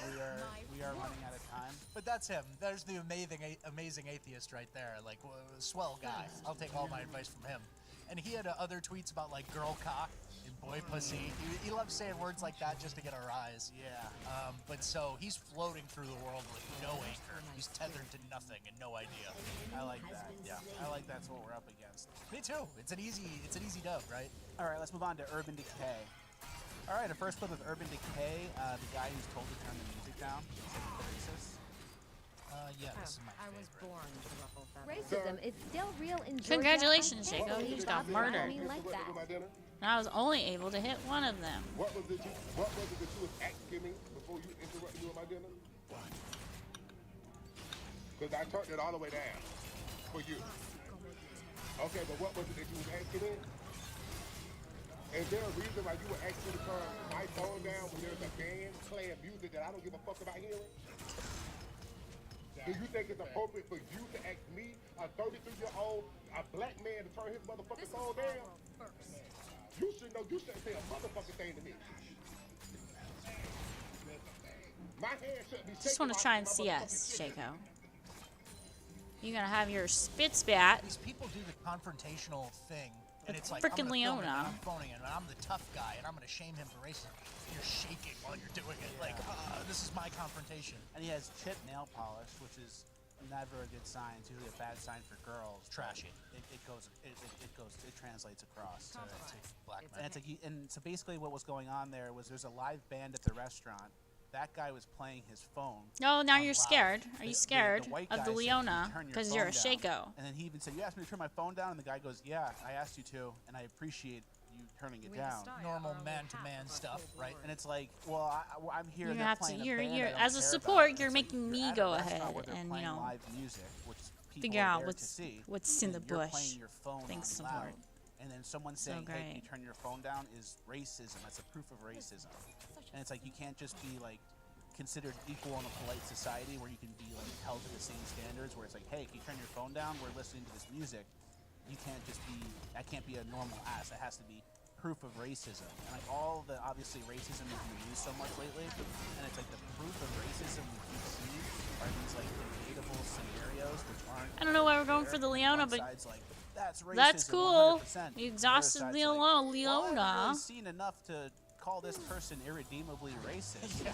we are running out of time. But that's him. There's the amazing atheist right there. Like, swell guy. I'll take all my advice from him. And he had other tweets about like girl cock and boy pussy. He loves saying words like that just to get a rise. Yeah. But so he's floating through the world with no anchor. He's tethered to nothing and no idea. I like that. Yeah. I like that's what we're up against. Me too. It's an easy dub, right? All right, let's move on to Urban Decay. All right, a first clip of Urban Decay, the guy who's told to turn the music down. Yeah, this is my I was born to ruffle feathers. Racism is still real in Georgia. Congratulations, I Jacob. can't You just believe got you murdered. me like that. And I was only able to hit one of them. What was it that you was asking me before you interrupted me with my dinner? Because I turned it all the way down for you. Okay, but what was it that you was asking me? Is there a reason why you would ask me to turn my phone down when there's a band playing music that I don't give a fuck about hearing? Do you think it's appropriate for you to ask me, a 33-year-old, a black man, to turn his motherfucking phone down? You should know you shouldn't say a motherfucking thing to me. My hand shouldn't be Just want to try and see us, Shaco. You're gonna have your spit spat. These people do the confrontational thing, and it's like, Frickin' I'm gonna film it, Leona. and I'm phoning it, and I'm the tough guy, and I'm gonna shame him for racism. You're shaking while you're doing it, like, this is my confrontation. And he has chipped nail polish, which is never a good sign. It's usually a bad sign for girls. Trashy. It translates across to black men. And it's like, and so basically what was going on there was there's a live band at the restaurant, that guy was playing his phone. No, now on you're loud. scared. Are you scared white of guy the said, Leona? "Turn your Because phone you're a down." Shaco. And then he even said, "You asked me to turn my phone down," and the guy goes, "Yeah, I asked you to, and I appreciate you turning it down." Normal man-to-man stuff, right? And it's like, well, I'm here. You they're have to. playing a You're band I don't as a care support. about. You're It's like, making me you're at a go restaurant ahead where they're and playing you know live music, which people figure are out there what's to see, what's in the and you're bush. playing your phone Thanks, on support. loud. And then someone So saying, "Hey, can you great. turn your phone down?" is racism. That's a proof of racism. And it's like you can't just be like considered equal in a polite society where you can be like held to the same standards. Where it's like, "Hey, can you turn your phone down? We're listening to this music." You can't just be. That can't be a normal ass. It has to be proof of racism. And like all the obviously racism is being used so much lately, and it's like the proof of racism we keep seeing are these like debatable scenarios which aren't. I don't know why we're going for the Leona, One but side's like, that's racism, that's cool. 100%. You The other exhausted side's the like, well, I Leona. haven't really seen enough to call this person irredeemably racist.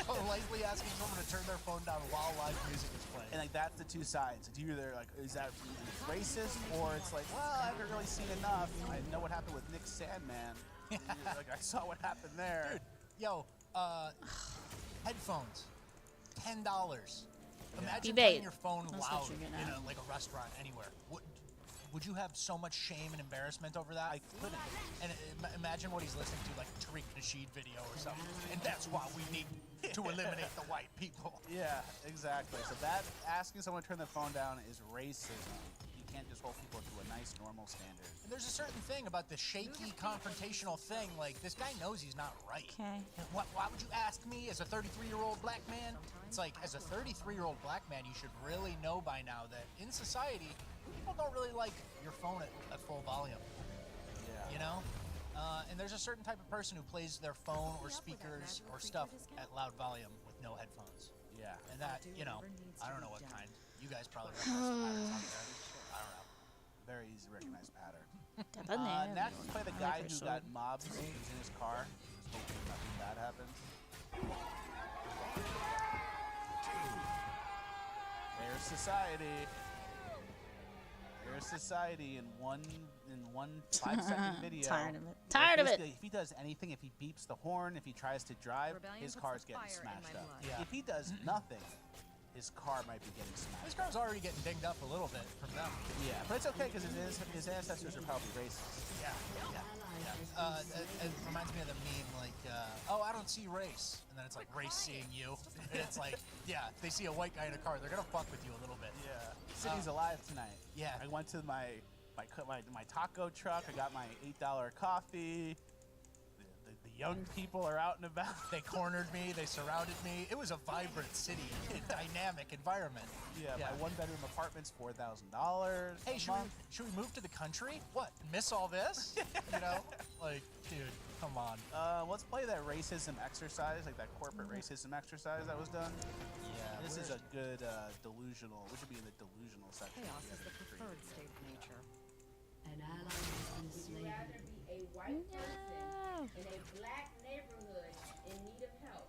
Politely asking someone to turn their phone down while live music is playing. And like that's the two sides. It's either like, is that racist, or it's like, well, I haven't really seen enough. I know what happened with Nick Sandman. Like I saw what happened there. Dude, yo, headphones, $10. Imagine playing your phone loud in a, like a restaurant anywhere. Would you have so much shame and embarrassment over that? I couldn't. And imagine what he's listening to, like Tariq Nasheed video or something. And that's why we need to eliminate the white people. Yeah, exactly. So that asking someone to turn their phone down is racism. You can't just hold people to a nice, normal standard. And there's a certain thing about the shaky, confrontational thing. Like, this guy knows he's not right. Okay. Why would you ask me as a 33-year-old black man? It's like, as a 33-year-old black man, you should really know by now that in society, people don't really like your phone at full volume. Yeah. You know? And there's a certain type of person who plays their phone or speakers or stuff at loud volume with no headphones. Yeah. And that, you know, I don't know what kind. You guys probably recognize the patterns out there. I don't know. Very easy to recognize pattern. Next, Next, play the guy who got mobbed. He's in his car. Just hoping nothing bad happens. There's society. There's society in one 5-second video. Tired of it. Tired of it. If he does anything, if he beeps the horn, if he tries to drive, his car's getting smashed up. Yeah. If he does nothing, his car might be getting smashed. His car's already getting dinged up a little bit from them. Yeah, but it's okay because his ancestors are probably racist. Yeah. It reminds me of the meme, like, oh, I don't see race. And then it's like race seeing you. And it's like, yeah, if they see a white guy in a car, they're going to fuck with you a little bit. Yeah. City's alive tonight. Yeah. I went to my taco truck. I got my $8 coffee. The young people are out and about. They cornered me. They surrounded me. It was a vibrant city, a dynamic environment. Yeah, my one-bedroom apartment's $4,000. Hey, should we move to the country? What? Miss all this? You know, like, dude, come on. Let's play that racism exercise, like that corporate racism exercise that was done. Yeah. This is a good delusional. We should be in the delusional section. Chaos is the preferred state of nature. An ally has been slain. rather be a white person in a black neighborhood in need of help,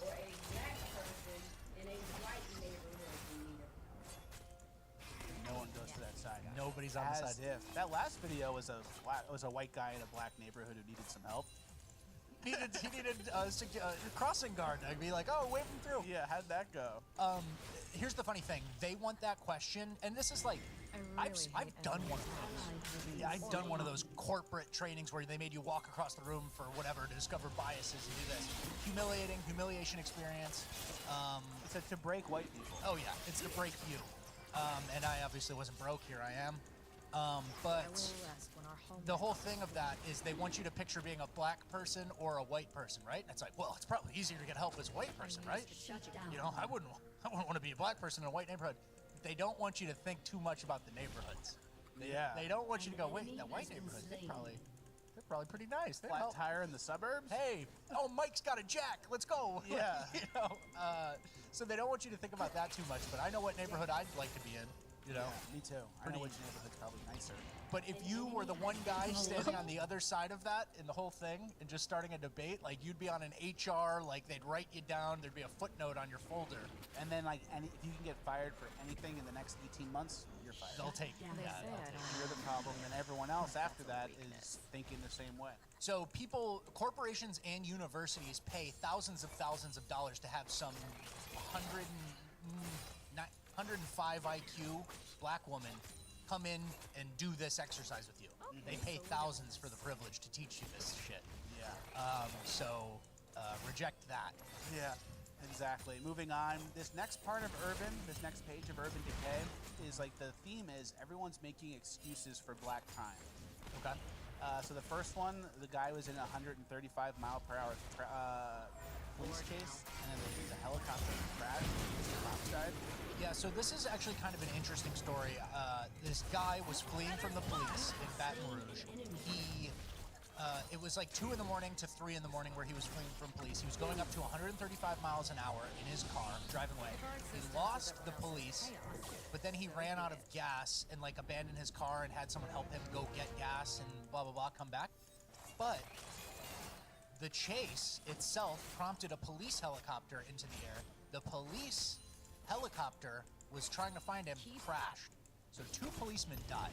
or a black person in a white neighborhood in need of help? No one goes to that side. Nobody's on the As side. if that last video was a white guy in a black neighborhood who needed some help. He needed a crossing guard. I'd be like, oh, wave him through. Yeah, how'd that go? Here's the funny thing. They want that question, and this is like, I've done one of those. Yeah, I've done one of those corporate trainings where they made you walk across the room for whatever to discover biases and do this. Humiliation experience. It's to break white people. Oh yeah, it's to break you. And I obviously wasn't broke. Here I am. But the whole thing of that is they want you to picture being a black person or a white person, right? And it's like, well, it's probably easier to get help as a white person, right? You know, I wouldn't want to be a black person in a white neighborhood. They don't want you to think too much about the neighborhoods. They don't want you to go, wait, that white neighborhood, they're probably pretty nice. They're Flat tire in the suburbs? Hey, oh, Mike's got a jack. Let's go. Yeah. You know, so they don't want you to think about that too much. But I know what neighborhood I'd like to be in. You know? Yeah, me too. I know which neighborhood's probably nicer. But if you were the one guy standing on the other side of that in the whole thing and just starting a debate, like you'd be on an HR, like they'd write you down, there'd be a footnote on your folder. And then like if you can get fired for anything in the next 18 months, you're fired. They'll take you. Yeah, You're the problem, and everyone else after that is thinking the same way. So corporations and universities pay thousands of dollars to have some 105 IQ black woman come in and do this exercise with you. They pay thousands for the privilege to teach you this shit. Yeah. Reject that. Yeah, exactly. Moving on, this next part of Urban, this next page of Urban Decay is like the theme is everyone's making excuses for black crime. Okay. So the first one, the guy was in a 135 mile per hour police chase, and then the helicopter crashed. The cops died. Yeah, so this is actually kind of an interesting story. This guy was fleeing from the police in Baton Rouge. It was like 2 in the morning to 3 in the morning where he was fleeing from police. He was going up to 135 miles an hour in his car, driving away. He lost the police, but then he ran out of gas and like abandoned his car and had someone help him go get gas and blah, blah, blah, come back. But the chase itself prompted a police helicopter into the air. The police helicopter was trying to find him, crashed. So 2 policemen died.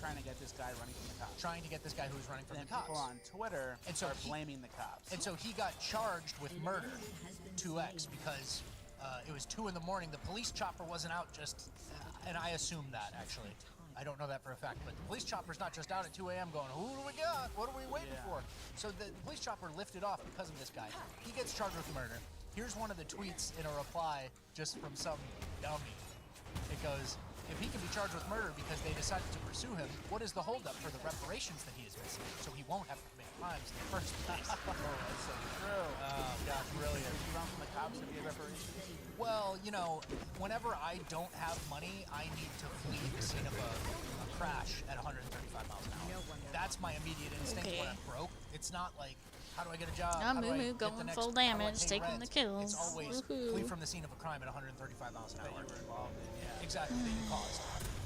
Trying to get this guy running from the cops. Trying to get this guy who was running from the cops. People on Twitter are blaming the cops. And so he got charged with murder, 2X, because it was 2 in the morning. The police chopper wasn't out just, and I assume that actually. I don't know that for a fact, but the police chopper's not just out at 2 a.m. going, who do we got? What are we waiting for? So the police chopper lifted off because of this guy. He gets charged with murder. Here's one of the tweets in a reply just from some dummy. It goes, if he can be charged with murder because they decided to pursue him, what is the holdup for the reparations that he is missing? So he won't have to commit crimes in the first place. Oh, that's so true. Oh, God, brilliant. Did you run from the cops to get reparations? Well, you know, whenever I don't have money, I need to flee the scene of a crash at 135 miles an hour. That's my immediate instinct when I'm broke. It's not like, how do I get a job? Moo Moo going full damage, taking the kills. It's always flee from the scene of a crime at 135 miles an hour. That you were involved in, yeah. Exactly, that you caused.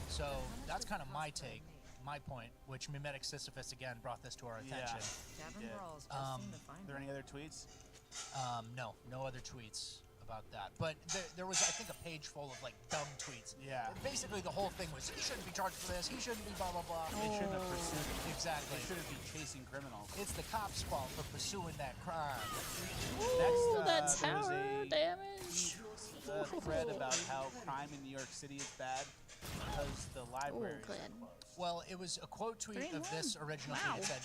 So that's kind of my take, my point, which Mimetic Sisyphus again brought this to our attention. Are there any other tweets? No other tweets about that. But there was, I think, a page full of like dumb tweets. Yeah. Basically, the whole thing was he shouldn't be charged for this. He shouldn't be blah blah blah. They shouldn't have pursued it. Exactly. They shouldn't be chasing criminals. It's the cops' fault for pursuing that crime. Ooh, that's there was tower damage. a thread about how crime in New York City is bad because the libraries are closed. Well, it was a quote tweet of this original tweet. It said,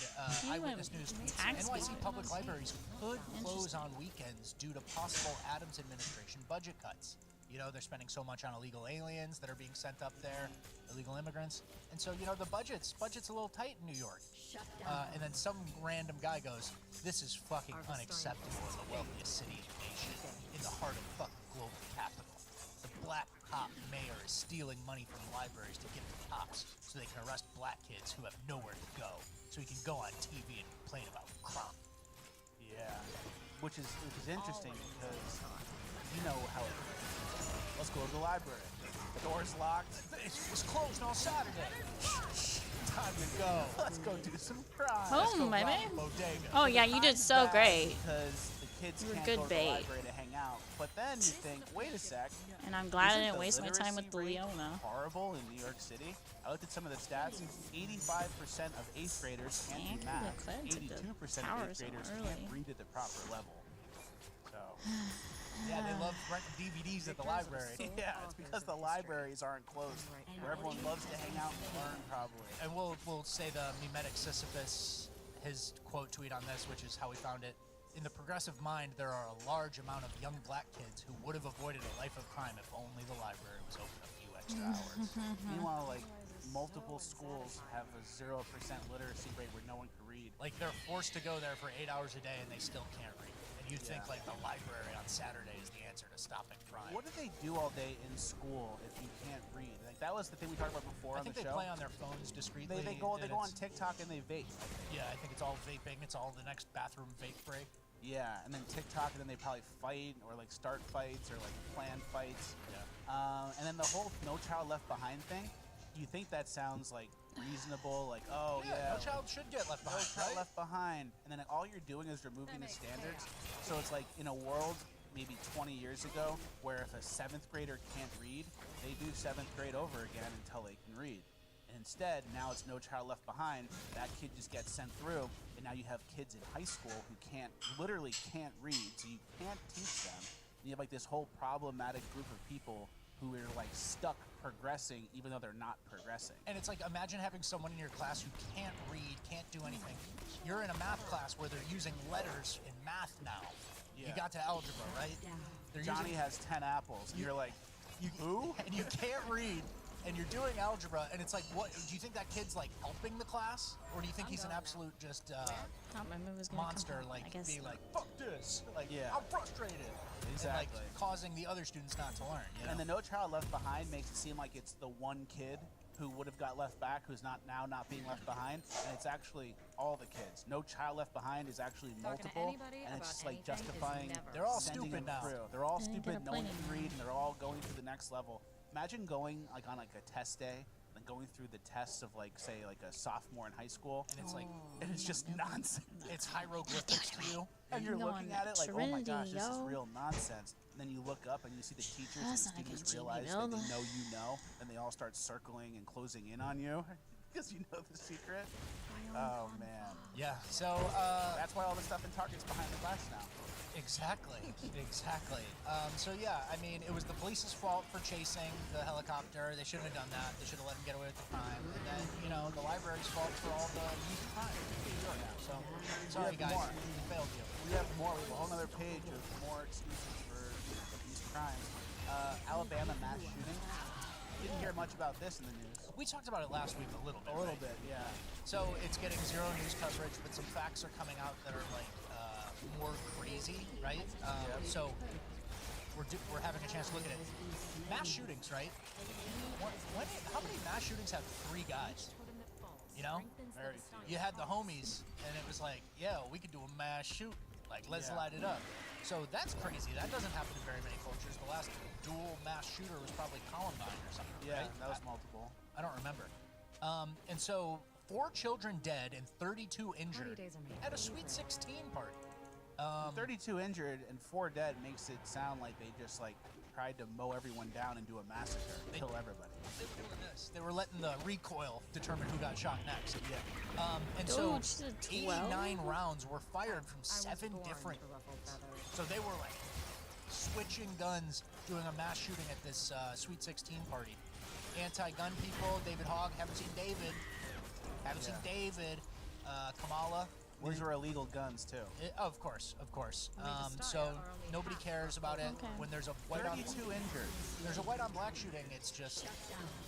Eyewitness News tweets, NYC public libraries could close on weekends due to possible Adams administration budget cuts. You know, they're spending so much on illegal aliens that are being sent up there, illegal immigrants. And so, you know, the budget's a little tight in New York. And then some random guy goes, this is fucking unacceptable in the wealthiest city in the nation, in the heart of fucking global capital. The black cop mayor is stealing money from libraries to give to cops so they can arrest black kids who have nowhere to go, so he can go on TV and complain about crime. Yeah, which is interesting because you know how it is. Let's go to the library. The door's locked. It's closed on Saturday. Time to go. Let's go do some crime. Oh, baby. Bodega. Oh, yeah, you did so great. Because the kids You were can't good go to the bait. library to hang out. But then you think, wait a sec. And I'm glad I isn't didn't the waste my time with literacy rate Leona. horrible in New York City? I looked at some of the stats. 85% of 8th graders can't do math. 82% of 8th graders can't read at the proper level. So. Yeah, they love renting DVDs at the library. Yeah, it's because the libraries aren't closed, where everyone loves to hang out and learn, probably. And we'll say the Mimetic Sisyphus, his quote tweet on this, which is how we found it. In the progressive mind, there are a large amount of young black kids who would have avoided a life of crime if only the library was open a few extra hours. Meanwhile, like, multiple schools have a 0% literacy rate where no one can read. Like, they're forced to go there for 8 hours a day and they still can't read. And you think, like, the library on Saturday is the answer to stopping crime. What do they do all day in school if you can't read? Like, that was the thing we talked about before on the show. I think they play on their phones discreetly. They go on TikTok and they vape. Yeah, I think it's all vaping. It's all the next bathroom vape break. Yeah, and then TikTok, and then they probably fight or like start fights or like plan fights. Yeah. And then the whole No Child Left Behind thing. Do you think that sounds like reasonable? Like, oh yeah, no child should get left behind. No child left behind, and then all you're doing is removing the standards. So it's like in a world maybe 20 years ago, where if a 7th grader can't read, they do 7th grade over again until they can read. And instead, now it's No Child Left Behind. That kid just gets sent through, and now you have kids in high school who literally can't read, so you can't teach them. And you have like this whole problematic group of people who are like stuck progressing even though they're not progressing. And it's like, imagine having someone in your class who can't read, can't do anything. You're in a math class where they're using letters in math now. Yeah. You got to algebra, right? Yeah. Johnny has 10 apples, and you're like, who? And you can't read, and you're doing algebra, and it's like, what? Do you think that kid's like helping the class, or do you think he's an absolute just monster, like being like, fuck this, like I'm frustrated, Exactly. and like causing the other students not to learn. You know? And the No Child Left Behind makes it seem like it's the one kid who would have got left back, who's not being left behind, and it's actually all the kids. No Child Left Behind is actually multiple, and it's just like justifying. They're all sending stupid them now. through. They're all stupid. No one can read, and they're all going to the next level. Imagine going like on like a test day, and going through the tests of like say like a sophomore in high school, and it's like, and it's just nonsense. It's hieroglyphics to you, and you're looking at it like, oh my gosh, this is real nonsense. And then you look up and you see the teachers and the students realize that they know you know, and they all start circling and closing in on you because you know the secret. Oh man. Yeah. So that's why all the stuff in Target's behind the glass now. Exactly. Exactly. So yeah, I mean, it was the police's fault for chasing the helicopter. They shouldn't have done that. They should have let him get away with the crime. And then, you know, the library's fault for all the youth crime. So sorry guys, we failed you. We have more. We have a whole other page of more excuses for these crimes. Alabama mass shooting. Didn't hear much about this in the news. We talked about it last week a little bit. A little bit, yeah. So it's getting zero news coverage, but some facts are coming out that are like more crazy, right? So we're having a chance to look at it. Mass shootings, right? How many mass shootings have 3 guys? You know? Very few. You had the homies, and it was like, yeah, we could do a mass shoot. Like, let's light it up. So that's crazy. That doesn't happen in very many cultures. The last dual mass shooter was probably Columbine or something, yeah, right? That was multiple. I don't remember. And so 4 children dead and 32 injured at a Sweet 16 party. 32 injured and 4 dead makes it sound like they just like tried to mow everyone down and do a massacre, kill everybody. They were doing this. They were letting the recoil determine who got shot next. Yeah. And so 89 rounds were fired from 7 different. So they were like switching guns, doing a mass shooting at this Sweet 16 party. Anti-gun people, David Hogg. Haven't seen David. Seen David. Kamala. These were illegal guns too. Of course. So nobody cares about it. When there's a white 32 injured. There's a white on black shooting. It's just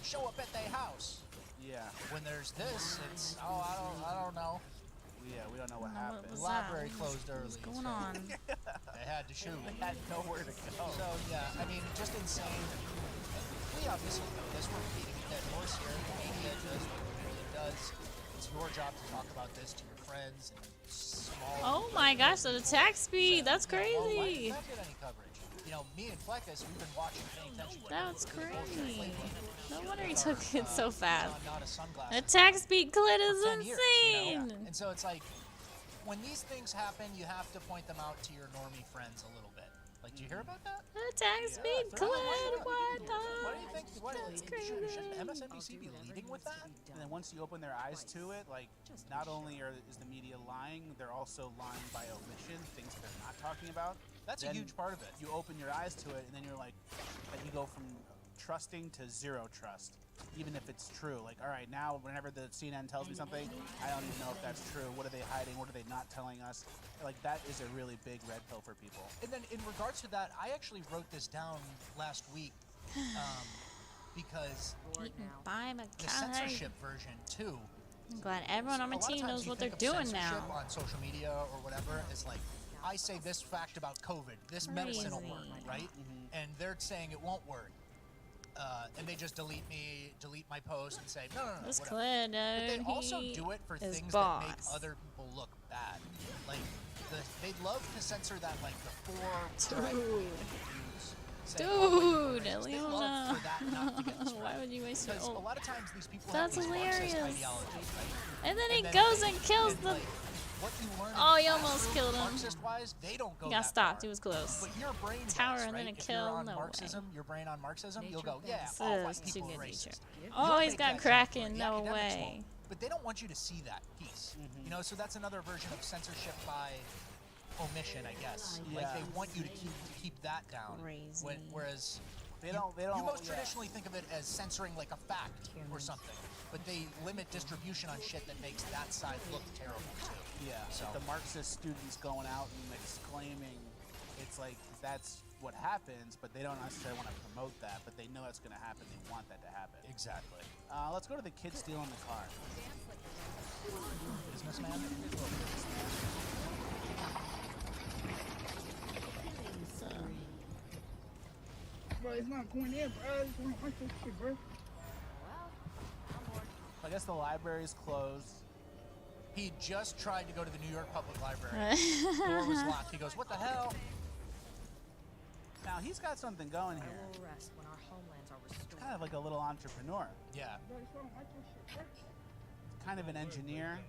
show up at their house. Yeah. When there's this, it's I don't know. Yeah, we don't know what happened. The library closed early. What's going on? They had to shoot. They had nowhere to go. So yeah, I mean, just insane. We obviously know this. We're beating a dead horse here. The media does what the media does. It's your job to talk about this to your friends and small. Oh my gosh, the attack speed. That's crazy. Well, why did that get any coverage? You know, me and Fleckus, we've been watching, paying attention. That's crazy. No wonder he took it so fast. Not a sunglass. Attack speed clit is For 10 years, insane. you know? And so it's like, when these things happen, you have to point them out to your normie friends a little bit. Like, do you hear about that? Attack speed clit. What the? What do you think? That's crazy. Shouldn't MSNBC be leading with that? And then once you open their eyes to it, like, not only is the media lying, they're also lying by omission, things that they're not talking about. That's a huge part of it. You open your eyes to it, and then you're like, you go from trusting to zero trust, even if it's true. Like, all right, now whenever the CNN tells me something, I don't even know if that's true. What are they hiding? What are they not telling us? Like, that is a really big red pill for people. And then in regards to that, I actually wrote this down last week because the censorship version too. I'm glad everyone on my team knows what they're doing now. On social media or whatever is like, I say this fact about COVID, this medicine will work, right? And they're saying it won't work. And they just delete my post and say, no, This whatever. clit, But they also do it for things that make other people look bad. Like, they'd love to censor that, like the 4 Dude, Leona. Why would you waste your ult? A lot of times these people That's have these hilarious. Marxist ideologies, right? And then he goes and kills the. Like, what you learn Oh, in he the almost classroom, killed him. Marxist-wise, they don't go He got that stopped. far. He was close. But your brain Tower does, and then right? a If kill. you're on No Marxism, way. your brain on Marxism, you'll go, yeah, This all is white too people good are nature. racist. Oh, You'll he's make got that Kraken. jump. The No academics way. won't. But they don't want you to see that piece. You know, so that's another version of censorship by omission, I guess. Like they want you to keep that down. Whereas they don't. You most traditionally think of it as censoring like a fact or something, but they limit distribution on shit that makes that side look terrible too. Yeah. So the Marxist students going out and exclaiming, it's like that's what happens, but they don't necessarily want to promote that, but they know it's going to happen. They want that to happen. Exactly. Let's go to the kid stealing the car. Businessman. Bro, it's not going in, bro. It's going on this shit, bro. I guess the library's closed. He just tried to go to the New York Public Library. The door was locked. He goes, "What the hell?" Now he's got something going here. I will rest when our homelands are restored. Kind of like a little entrepreneur. Yeah. Kind of an engineer.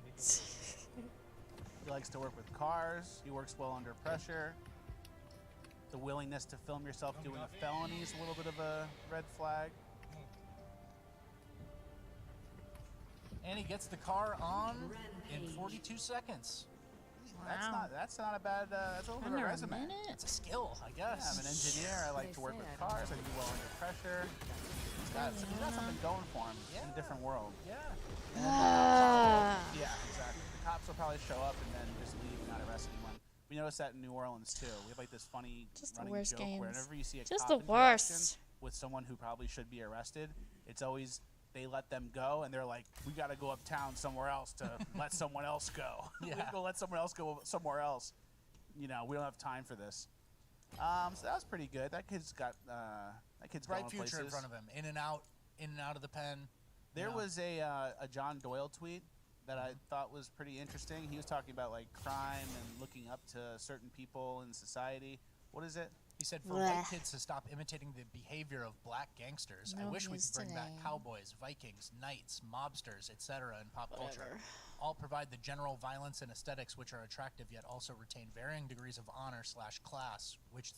He likes to work with cars. He works well under pressure. The willingness to film yourself doing a felony is a little bit of a red flag. And he gets the car on in 42 seconds. That's not a bad. That's a little bit of a resume. It's a skill, I guess. Yeah, I'm an engineer. I like to work with cars. I do well under pressure. He's got something going for him in a different world. Yeah. Yeah, exactly. The cops will probably show up and then just leave and not arrest anyone. We noticed that in New Orleans too. We have like this funny running joke where whenever you see a cop interaction with someone who probably should be arrested, it's always they let them go and they're like, we got to go uptown somewhere else to let someone else go. We have to go let someone else go somewhere else. You know, we don't have time for this. So that was pretty good. That kid's got bright going future places. in front of him. In and out of the pen. There was a John Doyle tweet that I thought was pretty interesting. He was talking about like crime and looking up to certain people in society. What is it? He said for white kids to stop imitating the behavior of black gangsters, I wish we could bring back cowboys, Vikings, knights, mobsters, etc. in pop culture. All provide the general violence and aesthetics which are attractive yet also retain varying degrees of honor/class, which